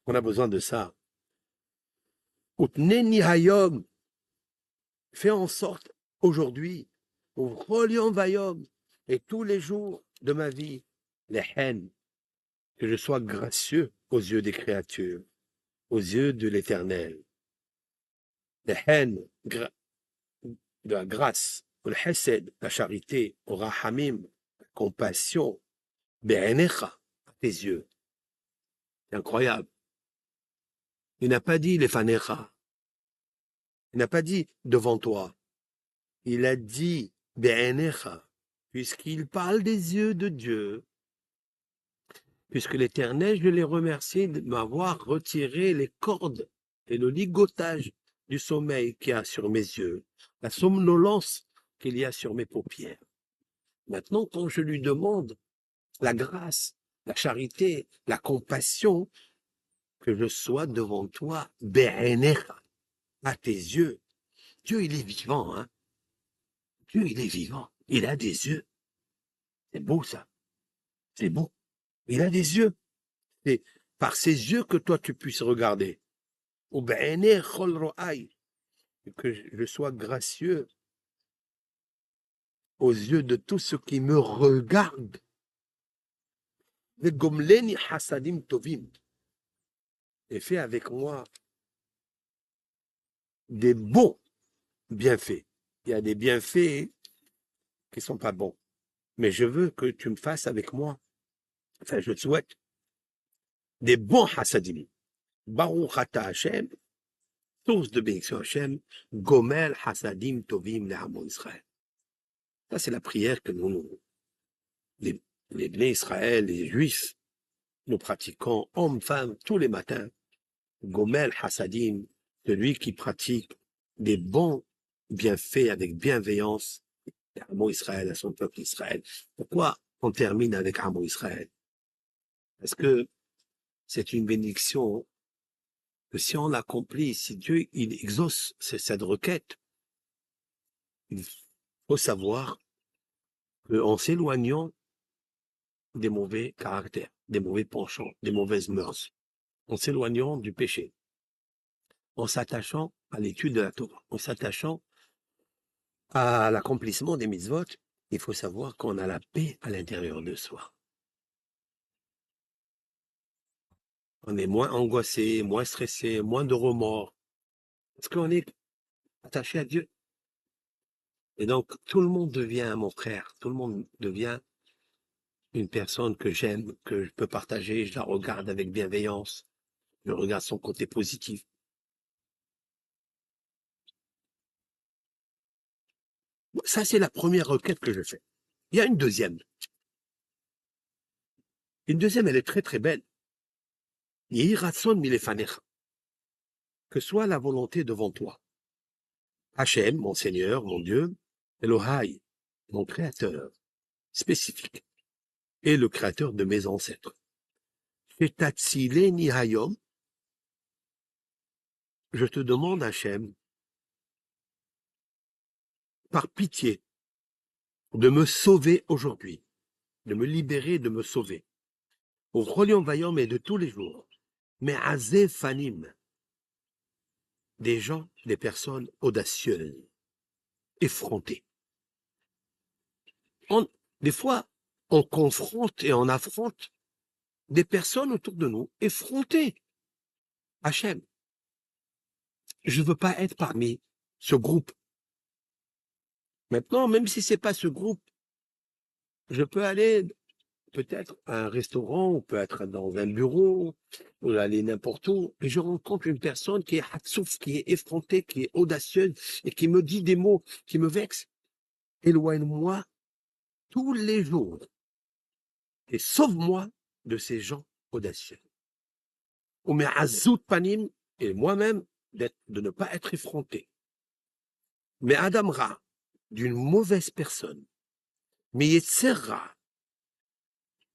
On a besoin de ça. Utneni hayom, fais en sorte aujourd'hui, au Rolion Vayom, et tous les jours de ma vie, les haines, que je sois gracieux aux yeux des créatures, aux yeux de l'Éternel. Les haines de la grâce, le hesed, la charité, au rahamim, la compassion, be'enecha, à tes yeux. C'est incroyable. Il n'a pas dit les fanecha. Il n'a pas dit devant toi. Il a dit be'enecha, puisqu'il parle des yeux de Dieu, puisque l'Éternel, je l'ai remercié de m'avoir retiré les cordes et le ligotage du sommeil qu'il y a sur mes yeux, la somnolence qu'il y a sur mes paupières. Maintenant, quand je lui demande la grâce, la charité, la compassion, que je sois devant toi, be'enecha, à tes yeux. Dieu, il est vivant, hein. Dieu, il est vivant. Il a des yeux. C'est beau, ça. C'est beau. Il a des yeux. C'est par ses yeux que toi, tu puisses regarder. Ou be'ener chol ro'ai, que je sois gracieux aux yeux de tous ceux qui me regardent. Vegomleni hasadim tovim. Et fais avec moi des bons bienfaits. Il y a des bienfaits qui ne sont pas bons. Mais je veux que tu me fasses avec moi, enfin je souhaite, des bons hasadim. Baruch ata Hashem, source de bénédiction Hashem, gomel hasadim tovim le'amo Israël. Ça c'est la prière que les Bnei Israël, les Juifs, nous pratiquons, hommes, femmes, tous les matins. Gomel hasadim, celui qui pratique des bons bienfaits avec bienveillance à Amo Israël, à son peuple Israël. Pourquoi on termine avec Amo Israël? Parce que c'est une bénédiction que si on l'accomplit, si Dieu il exauce cette requête, il faut savoir qu'en s'éloignant des mauvais caractères, des mauvais penchants, des mauvaises mœurs, en s'éloignant du péché, en s'attachant à l'étude de la Torah, en s'attachant à l'accomplissement des mitzvot, il faut savoir qu'on a la paix à l'intérieur de soi. On est moins angoissé, moins stressé, moins de remords, parce qu'on est attaché à Dieu. Et donc, tout le monde devient mon frère, tout le monde devient une personne que j'aime, que je peux partager, je la regarde avec bienveillance, je regarde son côté positif. Ça, c'est la première requête que je fais. Il y a une deuxième. Une deuxième, elle est très très belle. Yehi ratson milefanecha. Que soit la volonté devant toi. Hachem, mon Seigneur, mon Dieu, Elohai, mon Créateur, spécifique, et le Créateur de mes ancêtres. Shetatzileni hayom, je te demande, Hachem, par pitié, de me sauver aujourd'hui, de me libérer, de me sauver. Au Choliom Vayom et de tous les jours. Mais Azé Fanim, des gens, des personnes audacieuses, effrontées. Des fois, on confronte et on affronte des personnes autour de nous effrontées. Hachem, je ne veux pas être parmi ce groupe. Maintenant, même si c'est pas ce groupe, je peux aller peut-être à un restaurant, ou peut-être dans un bureau, ou aller n'importe où, et je rencontre une personne qui est hatsouf, qui est effrontée, qui est audacieuse, et qui me dit des mots qui me vexent. Éloigne-moi tous les jours et sauve-moi de ces gens audacieux. Ou mais azout panim, et moi-même, de ne pas être effronté. Mais Adam Ra, d'une mauvaise personne, mais Yetzerra,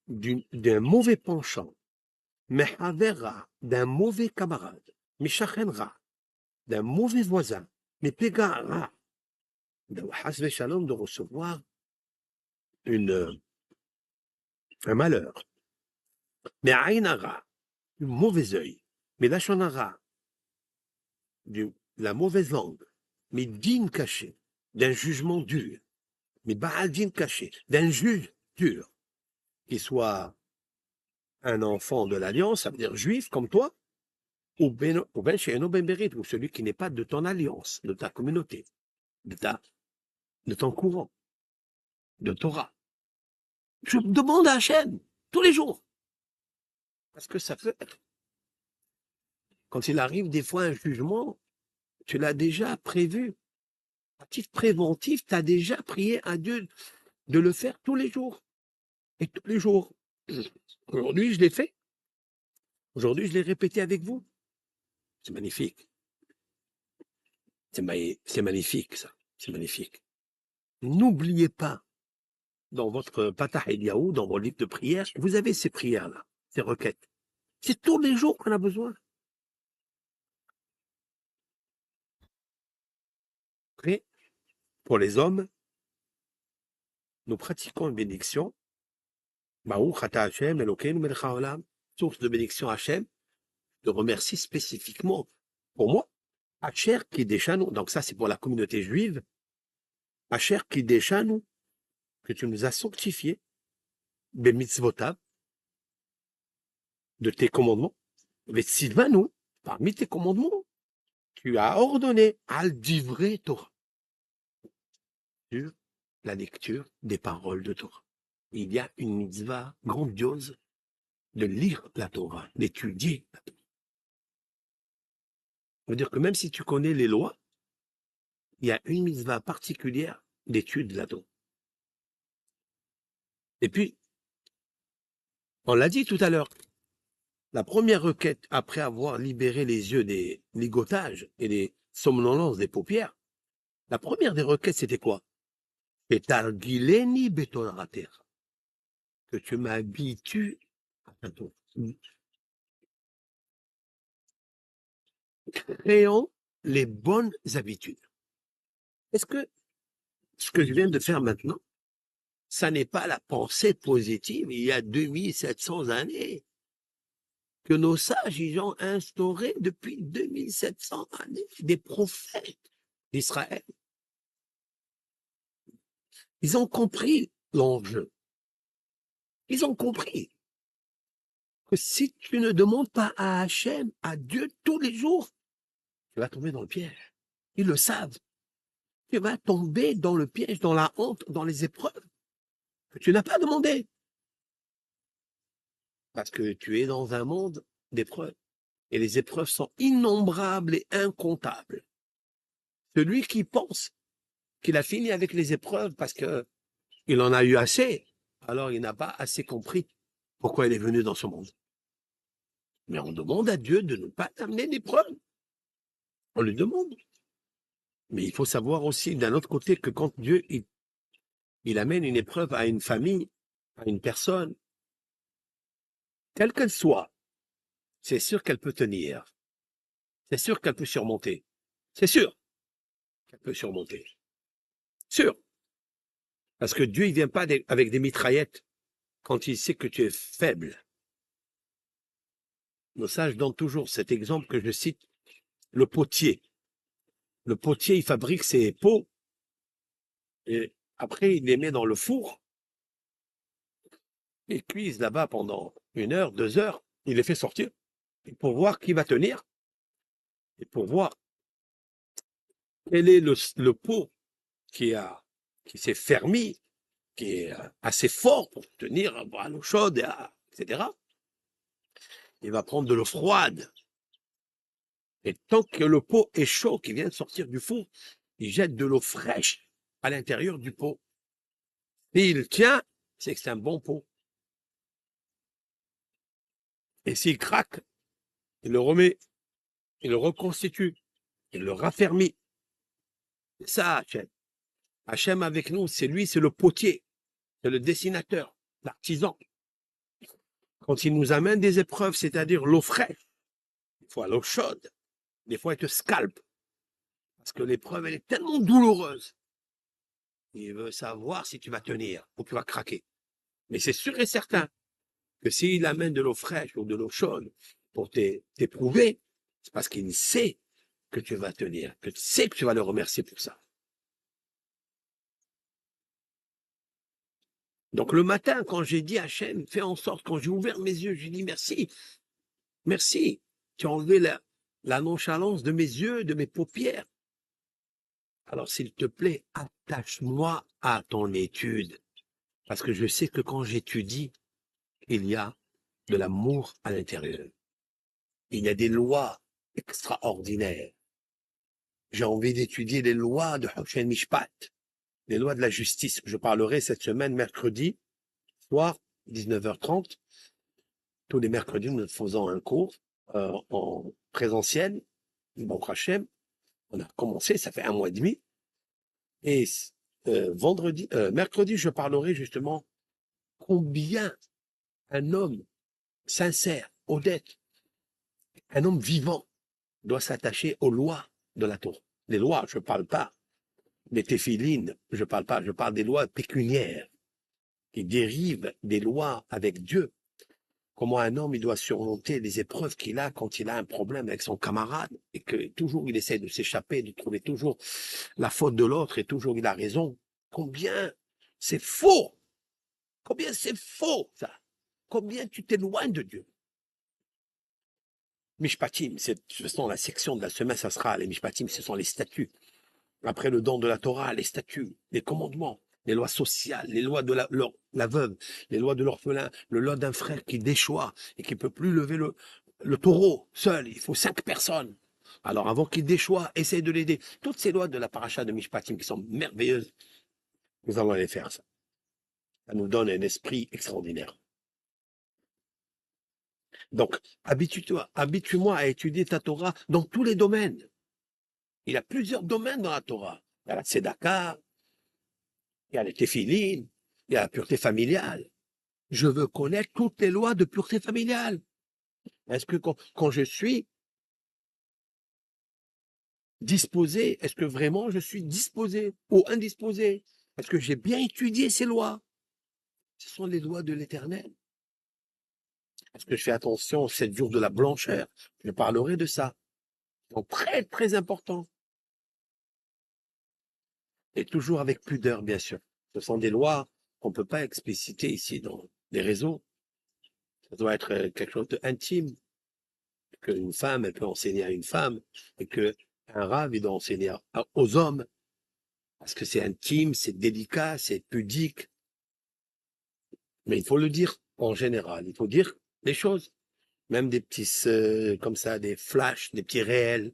d'un mauvais penchant, mais Havera, d'un mauvais camarade, mais Shachenra, d'un mauvais voisin, mais Pegara, de Shalom, de recevoir un malheur, mais Ainara, du mauvais œil, mais Lachonara, de la mauvaise langue, mais din caché, d'un jugement dur, mais Baal din caché, d'un juge dur, qui soit un enfant de l'alliance, ça veut dire juif comme toi, ou ben she'eno ben berit, ou celui qui n'est pas de ton alliance, de ta communauté, de ton courant, de Torah. Je demande à Hachem tous les jours, parce que ça peut être. Quand il arrive des fois un jugement, tu l'as déjà prévu. À titre préventif, tu as déjà prié à Dieu de le faire tous les jours. Et tous les jours. Aujourd'hui, je l'ai fait. Aujourd'hui, je l'ai répété avec vous. C'est magnifique. C'est magnifique, ça. C'est magnifique. N'oubliez pas, dans votre Patah Eliyahu, dans vos livres de prière, vous avez ces prières-là, ces requêtes. C'est tous les jours qu'on a besoin. Après, pour les hommes, nous pratiquons une bénédiction. Baruch Ata Hashem Elokeinu melech haolam, source de bénédiction Hashem, de remercie spécifiquement pour moi, Asher Kideshanu, donc ça c'est pour la communauté juive, Asher Kideshanu, que tu nous as sanctifiés, Bemitzvotav, de tes commandements, Vetsivanu, parmi tes commandements, tu as ordonné al divrei Torah, sur la lecture des paroles de Torah. Il y a une mitzvah grandiose de lire la Torah, d'étudier la Torah. Ça veut dire que même si tu connais les lois, il y a une mitzvah particulière d'étude de la Torah. Et puis, on l'a dit tout à l'heure, la première requête, après avoir libéré les yeux des ligotages et des somnolences des paupières, la première des requêtes, c'était quoi? Etargileni betorater, que tu m'habitues à ta Torah. Créons les bonnes habitudes. Est-ce que ce que je viens de faire maintenant, ça n'est pas la pensée positive il y a 2700 années que nos sages ils ont instauré depuis 2700 années, des prophètes d'Israël. Ils ont compris l'enjeu. Ils ont compris que si tu ne demandes pas à Hachem, à Dieu tous les jours, tu vas tomber dans le piège. Ils le savent. tu vas tomber dans le piège, dans la honte, dans les épreuves que tu n'as pas demandé. Parce que tu es dans un monde d'épreuves. Et les épreuves sont innombrables et incomptables. Celui qui pense qu'il a fini avec les épreuves parce que il en a eu assez, alors il n'a pas assez compris pourquoi il est venu dans ce monde. Mais on demande à Dieu de ne pas amener d'épreuves. On lui demande. Mais il faut savoir aussi d'un autre côté que quand Dieu il amène une épreuve à une famille, à une personne, quelle qu'elle soit, c'est sûr qu'elle peut tenir. C'est sûr qu'elle peut surmonter. C'est sûr qu'elle peut surmonter. Sûr. Parce que Dieu, il vient pas avec des mitraillettes quand il sait que tu es faible. Nos sages donnent toujours cet exemple que je cite, le potier. Le potier, il fabrique ses pots et après, il les met dans le four. Il cuise là-bas pendant 1 heure, 2 heures. Il les fait sortir pour voir qui va tenir et pour voir quel est le pot qui s'est fermé, qui est assez fort pour tenir à l'eau chaude, etc. Il va prendre de l'eau froide. Et tant que le pot est chaud, qui vient de sortir du four, il jette de l'eau fraîche à l'intérieur du pot. Et il tient, c'est que c'est un bon pot. Et s'il craque, il le remet, il le reconstitue, il le raffermit. C'est ça, Hachem. Hachem avec nous, c'est lui, c'est le potier, c'est le dessinateur, l'artisan. Quand il nous amène des épreuves, c'est-à-dire l'eau fraîche, des fois l'eau chaude, des fois il te scalpe, parce que l'épreuve, elle est tellement douloureuse. Il veut savoir si tu vas tenir ou tu vas craquer. Mais c'est sûr et certain que s'il amène de l'eau fraîche ou de l'eau chaude pour t'éprouver, c'est parce qu'il sait que tu vas tenir, que tu sais que tu vas le remercier pour ça. Donc le matin, quand j'ai dit à Hachem, fais en sorte, quand j'ai ouvert mes yeux, j'ai dit merci, merci, tu as enlevé la nonchalance de mes yeux, de mes paupières. Alors s'il te plaît, attache-moi à ton étude, parce que je sais que quand j'étudie, il y a de l'amour à l'intérieur. Il y a des lois extraordinaires. J'ai envie d'étudier les lois de Hoshen Mishpat, les lois de la justice. Je parlerai cette semaine, mercredi, soir, 19h30. Tous les mercredis, nous faisons un cours en présentiel. Bon, Hachem, on a commencé, ça fait 1 mois et demi. Et mercredi, je parlerai justement combien un homme sincère, honnête, un homme vivant doit s'attacher aux lois de la Torah. Les lois, je ne parle pas des téphilines, je parle des lois pécuniaires qui dérivent des lois avec Dieu. Comment un homme il doit surmonter les épreuves qu'il a quand il a un problème avec son camarade et que toujours il essaie de s'échapper, de trouver toujours la faute de l'autre et toujours il a raison. Combien c'est faux! Combien c'est faux, ça! Combien tu t'éloignes de Dieu! Mishpatim, ce sont la section de la semaine, ça sera les Mishpatim, ce sont les statuts. Après le don de la Torah, les statuts, les commandements, les lois sociales, les lois de la veuve, les lois de l'orphelin, le lot d'un frère qui déchoit et qui ne peut plus lever le taureau seul, il faut 5 personnes. Alors avant qu'il déchoit, essaye de l'aider. Toutes ces lois de la paracha de Mishpatim qui sont merveilleuses, nous allons les faire ça. Ça nous donne un esprit extraordinaire. Donc, habitue-moi à étudier ta Torah dans tous les domaines. Il y a plusieurs domaines dans la Torah. Il y a la tzedaka, il y a les téphilines, il y a la pureté familiale. Je veux connaître toutes les lois de pureté familiale. Est-ce que quand je suis disposé, est-ce que vraiment je suis disposé ou indisposé? Est-ce que j'ai bien étudié ces lois? Ce sont les lois de l'Éternel. Est-ce que je fais attention aux 7 jours de la blancheur? Je parlerai de ça. Donc très, très important. Et toujours avec pudeur, bien sûr. Ce sont des lois qu'on ne peut pas expliciter ici dans les réseaux. Ça doit être quelque chose d'intime, qu'une femme, elle peut enseigner à une femme, et qu'un rave, il doit enseigner aux hommes. parce que c'est intime, c'est délicat, c'est pudique. Mais il faut le dire en général, il faut dire les choses. Même des petits, comme ça, des flashs, des petits réels.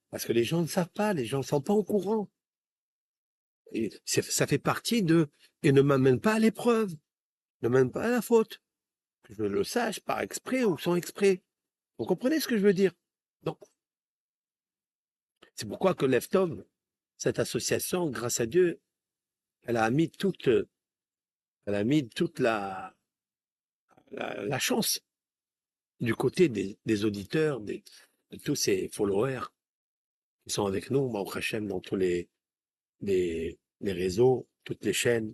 Parce que les gens ne savent pas, les gens ne sont pas au courant. Et ça fait partie de, et ne m'amène pas à l'épreuve, ne m'amène pas à la faute. Que je le sache par exprès ou sans exprès. Vous comprenez ce que je veux dire? Donc, c'est pourquoi que Leftov, cette association, grâce à Dieu, elle a mis toute la chance du côté des auditeurs, de tous ces followers qui sont avec nous, Baruch Hashem, dans tous les réseaux, toutes les chaînes.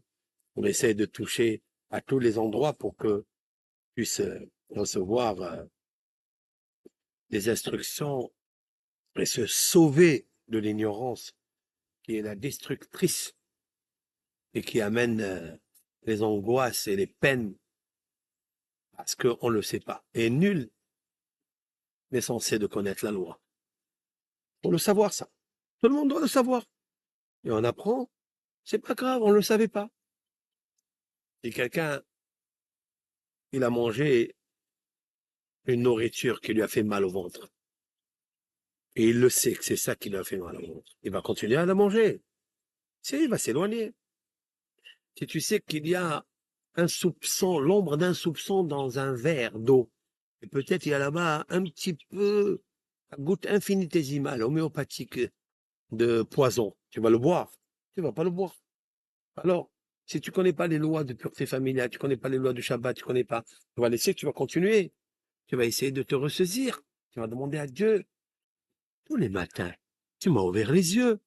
On essaie de toucher à tous les endroits pour que puissent recevoir des instructions et se sauver de l'ignorance qui est la destructrice et qui amène les angoisses et les peines parce qu'on ne le sait pas. Et nul n'est censé de connaître la loi. Pour le savoir, ça. Tout le monde doit le savoir. Et on apprend, c'est pas grave, on ne le savait pas. Et quelqu'un, il a mangé une nourriture qui lui a fait mal au ventre. Et il le sait que c'est ça qui lui a fait mal au ventre. Il va continuer à la manger. Il va s'éloigner. Si tu sais qu'il y a un soupçon, l'ombre d'un soupçon dans un verre d'eau, et peut-être il y a là-bas un petit peu, une goutte infinitésimale, homéopathique de poison, tu vas le boire. Tu vas pas le boire. Alors, si tu connais pas les lois de pureté familiale, tu connais pas les lois du Shabbat, tu connais pas, tu vas laisser, tu vas continuer. Tu vas essayer de te ressaisir. Tu vas demander à Dieu tous les matins. Tu m'as ouvert les yeux.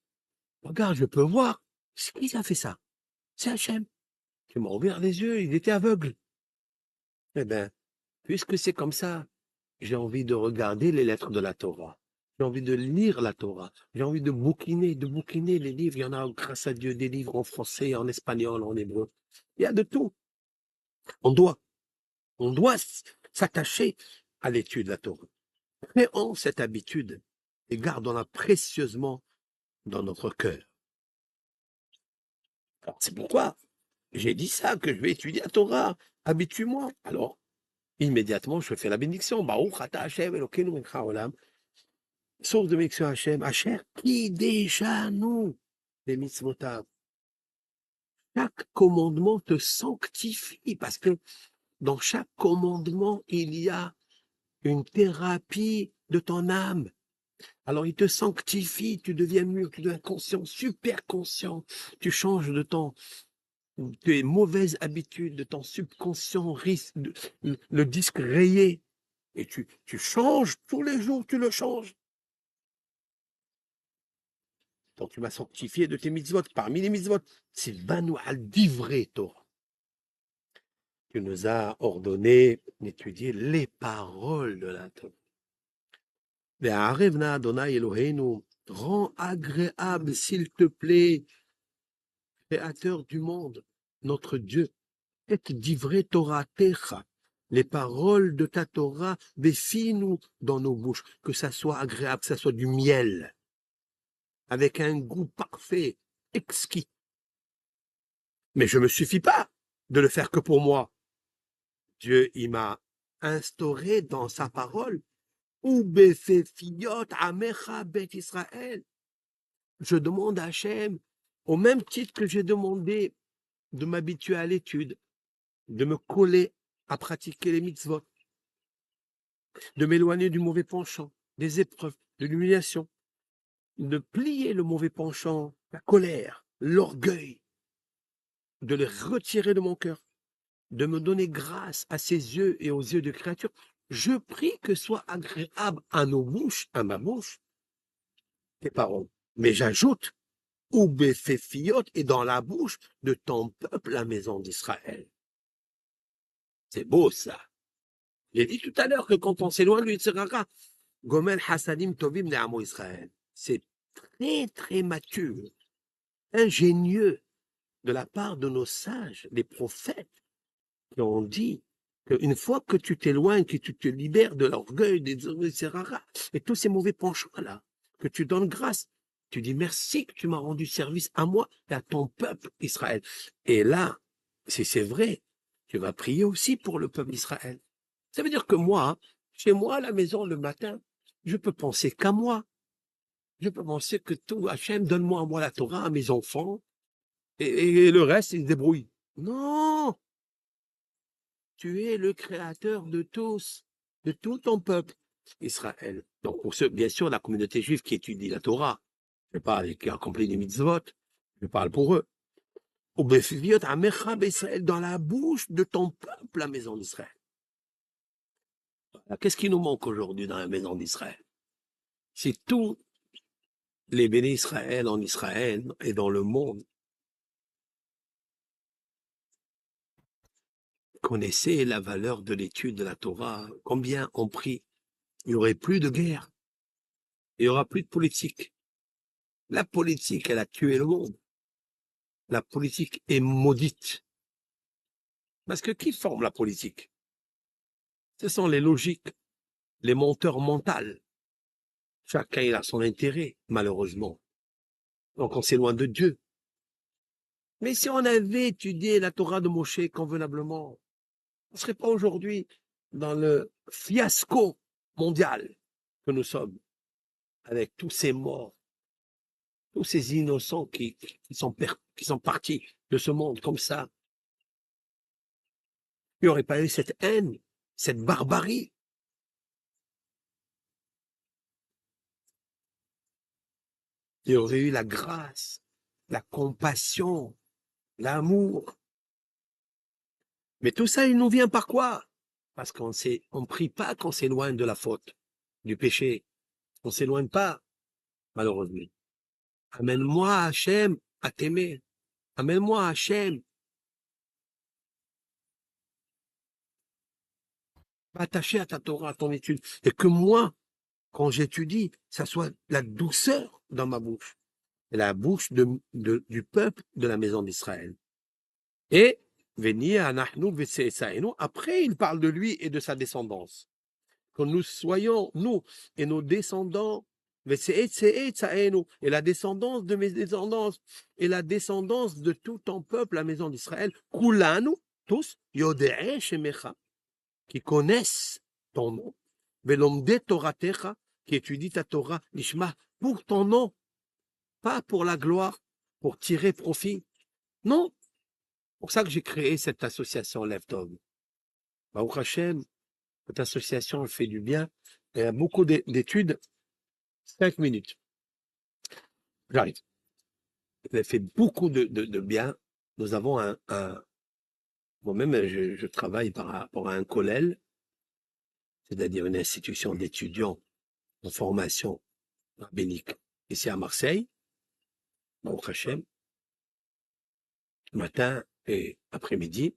Regarde, je peux voir. Qui a fait ça? C'est Hachem. Tu m'as ouvert les yeux, il était aveugle. Eh bien, puisque c'est comme ça, j'ai envie de regarder les lettres de la Torah. J'ai envie de lire la Torah. J'ai envie de bouquiner les livres. Il y en a, grâce à Dieu, des livres en français, en espagnol, en hébreu. Il y a de tout. On doit, on doit s'attacher à l'étude de la Torah. Créons cette habitude et gardons-la précieusement dans notre cœur. Alors, c'est pourquoi j'ai dit ça, que je vais étudier la Torah. Habitue-moi. Alors, immédiatement, je fais la bénédiction. Baruch ata Hashem Elokeinu melech haolam. Source de bénédiction Hashem. Hashem qui déjà nous, les mitzvotav. Chaque commandement te sanctifie parce que dans chaque commandement, il y a une thérapie de ton âme. Alors, il te sanctifie, tu deviens mûr, tu deviens conscient, super conscient. Tu changes de tes mauvaises habitudes, de ton subconscient, le disque rayé. Et tu changes tous les jours, tu le changes. Donc, tu m'as sanctifié de tes mitzvot. Parmi les mitzvot, c'est Banu al divrei Torah. Tu nous as ordonné d'étudier les paroles de la Torah. Ve'arevna Adonai Eloheinu, rends agréable, s'il te plaît, créateur du monde, notre Dieu, et divrei Torah techa, les paroles de ta Torah, défie-nous dans nos bouches, que ça soit agréable, que ça soit du miel, avec un goût parfait, exquis. Mais je ne me suffis pas de le faire que pour moi. Dieu, il m'a instauré dans sa parole, ou befefiot amecha bet Israël. Je demande à Hachem, au même titre que j'ai demandé de m'habituer à l'étude, de me coller à pratiquer les mitzvot, de m'éloigner du mauvais penchant, des épreuves, de l'humiliation, de plier le mauvais penchant, la colère, l'orgueil, de les retirer de mon cœur, de me donner grâce à ses yeux et aux yeux de créature. Je prie que soit agréable à nos bouches, à ma bouche, tes paroles. Mais j'ajoute, ou béféfiot et dans la bouche de ton peuple, la maison d'Israël. C'est beau ça. J'ai dit tout à l'heure que quand on s'éloigne de l'Yitzhara, Gomel Hassadim Tovim Ne'amo Israël. C'est très très mature, ingénieux de la part de nos sages, les prophètes, qui ont dit qu'une fois que tu t'éloignes, que tu te libères de l'orgueil, des Yitzhara, et tous ces mauvais penchants-là, que tu donnes grâce, Tu dis merci que tu m'as rendu service à moi et à ton peuple Israël. Et là, si c'est vrai, tu vas prier aussi pour le peuple d'Israël. Ça veut dire que moi, chez moi à la maison le matin, je peux penser qu'à moi. Je peux penser que tout, Hachem, donne-moi à moi la Torah, à mes enfants, et le reste, ils se débrouillent. Non, tu es le créateur de tous, de tout ton peuple, Israël. Donc, pour ceux, bien sûr, la communauté juive qui étudie la Torah, je parle, qui accomplit les mitzvot, je parle pour eux. Dans la bouche de ton peuple, la maison d'Israël. Qu'est-ce qui nous manque aujourd'hui dans la maison d'Israël? C'est tous les bénis Israël en Israël et dans le monde connaissaient la valeur de l'étude de la Torah. Combien on prie? Il n'y aurait plus de guerre. Il n'y aura plus de politique. La politique, elle a tué le monde. La politique est maudite. Parce que qui forme la politique? Ce sont les logiques, les menteurs mentaux. Chacun il a son intérêt, malheureusement. Donc on s'éloigne de Dieu. Mais si on avait étudié la Torah de Moshe convenablement, on ne serait pas aujourd'hui dans le fiasco mondial que nous sommes, avec tous ces morts, tous ces innocents qui sont partis de ce monde comme ça. Il n'y aurait pas eu cette haine, cette barbarie. Il y aurait eu la grâce, la compassion, l'amour. Mais tout ça, il nous vient par quoi? Parce qu'on ne prie pas qu'on s'éloigne de la faute, du péché. On ne s'éloigne pas, malheureusement. Amène-moi, Hachem, à t'aimer. Amène-moi, Hachem, attaché à ta Torah, à ton étude. Et que moi, quand j'étudie, ça soit la douceur dans ma bouche. La bouche du peuple de la maison d'Israël. Et, après, il parle de lui et de sa descendance. Que nous soyons, nous et nos descendants, et la descendance de mes descendances, et la descendance de tout ton peuple, la maison d'Israël, kulanu, tous, yodei shemecha, qui connaissent ton nom, velomde toratecha, qui étudie ta Torah, lishma, pour ton nom, pas pour la gloire, pour tirer profit. Non, c'est pour ça que j'ai créé cette association Leftov. Baruch Hashem, cette association fait du bien. Il y a beaucoup d'études. 5 minutes. J'arrive. Elle fait beaucoup de bien. Nous avons moi-même, je travaille par rapport à un collèle, c'est-à-dire une institution d'étudiants en formation rabbinique ici à Marseille, Baruch Hashem, matin et après-midi.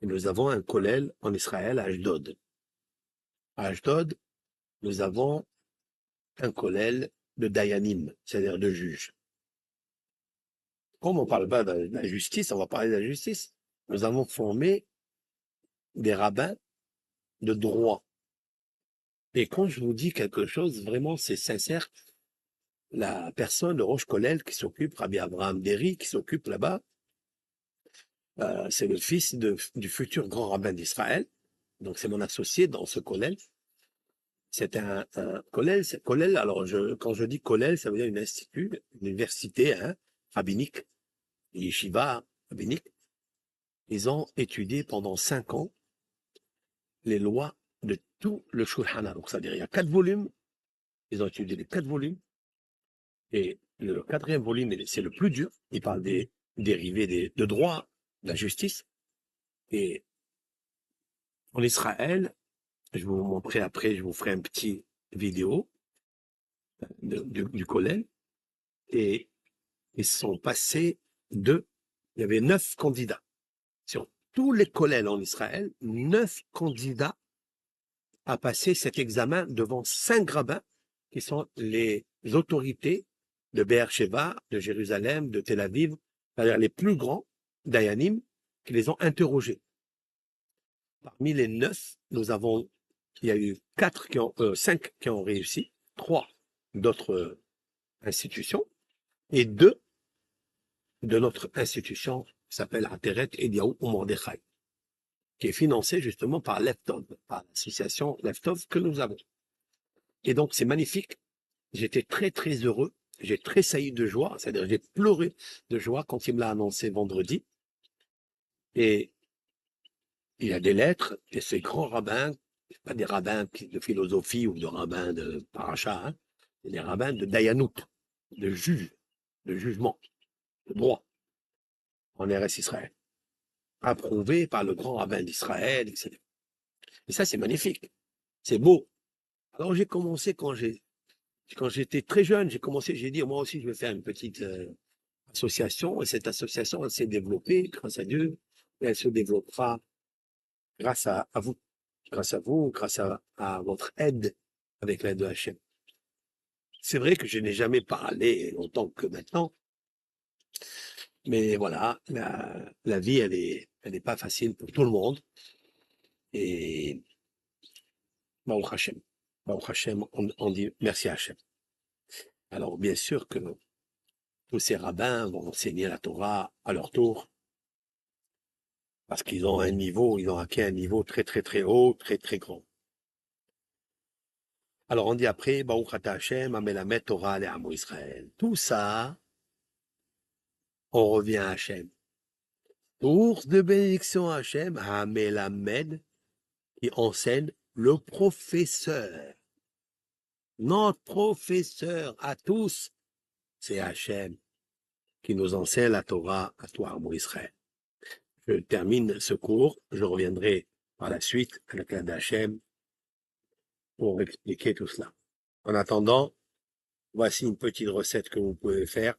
Et nous avons un collèle en Israël, à Ashdod. À Ashdod, nous avons un collèle de Dayanim, c'est-à-dire de juges. Comme on ne parle pas de la justice, on va parler de la justice. Nous avons formé des rabbins de droit. Et quand je vous dis quelque chose, vraiment, c'est sincère. La personne, le Roche Kollel, qui s'occupe, Rabbi Abraham Deri, qui s'occupe là-bas, c'est le fils du futur grand rabbin d'Israël. Donc, c'est mon associé dans ce Kollel. C'est un Kollel. Kollel, alors, quand je dis Kollel, ça veut dire une institut, une université rabbinique, une yeshiva rabbinique. Ils ont étudié pendant 5 ans les lois de tout le Shulchan Aruch. C'est-à-dire, il y a 4 volumes. Ils ont étudié les 4 volumes. Et le 4e volume, c'est le plus dur. Il parle des dérivés de droit, de la justice. Et en Israël, je vais vous montrer après, je vous ferai un petit vidéo du collège. Et ils sont passés il y avait 9 candidats. Sur tous les collèges en Israël, 9 candidats à passer cet examen devant 5 rabbins qui sont les autorités de Be'er-Sheva, de Jérusalem, de Tel Aviv, c'est-à-dire les plus grands Dayanim, qui les ont interrogés. Parmi les 9, il y a eu 5 qui ont réussi, 3 d'autres institution, et deux, de notre institution qui s'appelle Ateret Eliaou Mordechai, qui est financée justement par Leftov, par l'association Leftov que nous avons. Et donc, c'est magnifique. J'étais très, très heureux. J'ai tressailli de joie, c'est-à-dire j'ai pleuré de joie quand il me l'a annoncé vendredi. Et il y a des lettres, et ces grands rabbins, pas des rabbins de philosophie ou de rabbins de paracha, hein, c'est des rabbins de Dayanout, de juge, de jugement, de droit, en RS Israël, approuvés par le grand rabbin d'Israël, etc. Et ça, c'est magnifique, c'est beau. Alors j'ai commencé quand j'étais très jeune, j'ai dit, moi aussi, je vais faire une petite association, et cette association, elle s'est développée, grâce à Dieu, et elle se développera grâce à vous, grâce à votre aide, avec l'aide de Hachem. C'est vrai que je n'ai jamais parlé autant que maintenant, mais voilà, la vie, elle est pas facile pour tout le monde, et Baruch Hashem. Baruch Hashem, on dit merci Hachem. Alors, bien sûr que tous ces rabbins vont enseigner la Torah à leur tour, parce qu'ils ont ils ont acquis un niveau très, très, très haut, très, très grand. Alors, on dit après, Baruch Ata Hashem, Amelamet Torah Le'amo Israël. Tout ça, on revient à Hashem. Source de bénédiction à Hashem, Amelamed, qui enseigne le professeur. Notre professeur à tous, c'est Hashem, qui nous enseigne la Torah à toi, Amo Israël. Je termine ce cours, je reviendrai par la suite à la classe d'Hachem pour expliquer tout cela. En attendant, voici une petite recette que vous pouvez faire.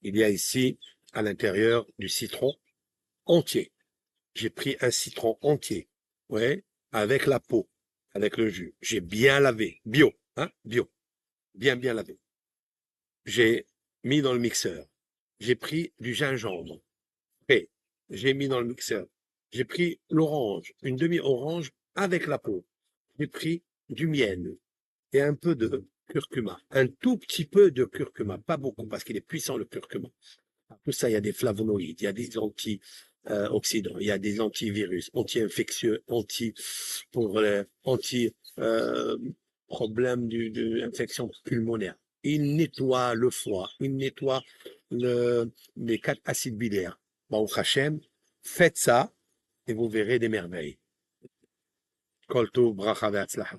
Il y a ici, à l'intérieur, du citron entier. J'ai pris un citron entier, ouais, avec la peau, avec le jus. J'ai bien lavé, bio, hein, bio, bien lavé. J'ai mis dans le mixeur. J'ai pris du gingembre, frais. J'ai mis dans le mixeur. J'ai pris l'orange, une demi-orange avec la peau. J'ai pris du miel et un peu de curcuma. Un tout petit peu de curcuma, pas beaucoup, parce qu'il est puissant le curcuma. Tout ça, il y a des flavonoïdes, il y a des antioxydants, il y a des antivirus, anti-infectieux, anti problème d'infection pulmonaire. Il nettoie le foie, il nettoie les 4 acides biliaires. Bon, Hachem, faites ça et vous verrez des merveilles. Kol tov, bracha ve'atzlacha.